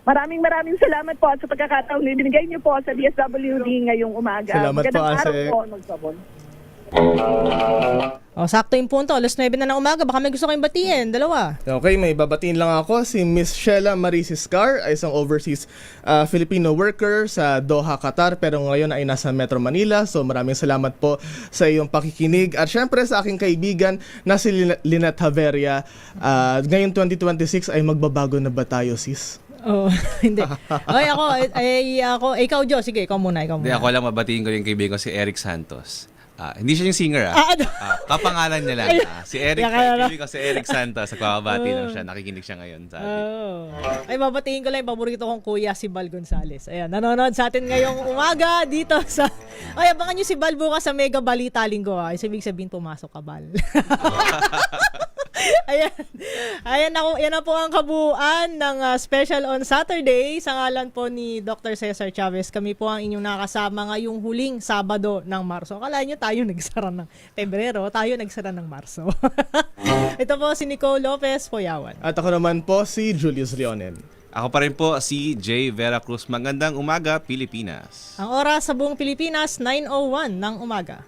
Maraming salamat po sa pagkakataong binigay niyo po sa DSWD ngayong umaga. Salamat po, Asek. Sakto yung punto. Alas 9 na ng umaga. Baka may gusto kayong batiin. Dalawa. Okay, may babatiin lang ako. Si Miss Sheila Marie Siscar ay isang overseas Filipino worker sa Doha, Qatar. Pero ngayon ay nasa Metro Manila. So maraming salamat po sa iyong pakikinig. At syempre sa aking kaibigan na si Lynette Haveria. Ngayon 2026 ay magbabago na ba tayo, sis? Hindi. Ako, ikaw, Jo. Sige, ikaw muna. Hindi, ako lang mabatiin ko yung kaibigan ko si Eric Santos. Hindi siya yung singer, kapangalan niya lang. Si Eric, kaibigan ko si Eric Santos. Nagpapabati lang siya. Nakikinig siya ngayon. Ay, babatiin ko lang yung paborito kong kuya, si Bal Gonzales. Ayan, nanonood sa atin ngayong umaga dito sa... Ay, abangan nyo si Bal bukas sa Mega Balita Linggo. Ay, sabihin pumasok ka, Bal. Ayan na po ang kabuuan ng Special on Saturday. Sa ngalan po ni Dr. Cesar Chavez, kami po ang inyong nakasama ngayong huling Sabado ng Marso. Akala nyo tayo nagsara ng Pebrero, tayo nagsara ng Marso. Ito po si Nicole Lopez Poyawan. At ako naman po si Julius Leonen. Ako pa rin po si Jay Vera Cruz. Magandang umaga, Pilipinas. Ang oras sa buong Pilipinas, 9:01 ng umaga.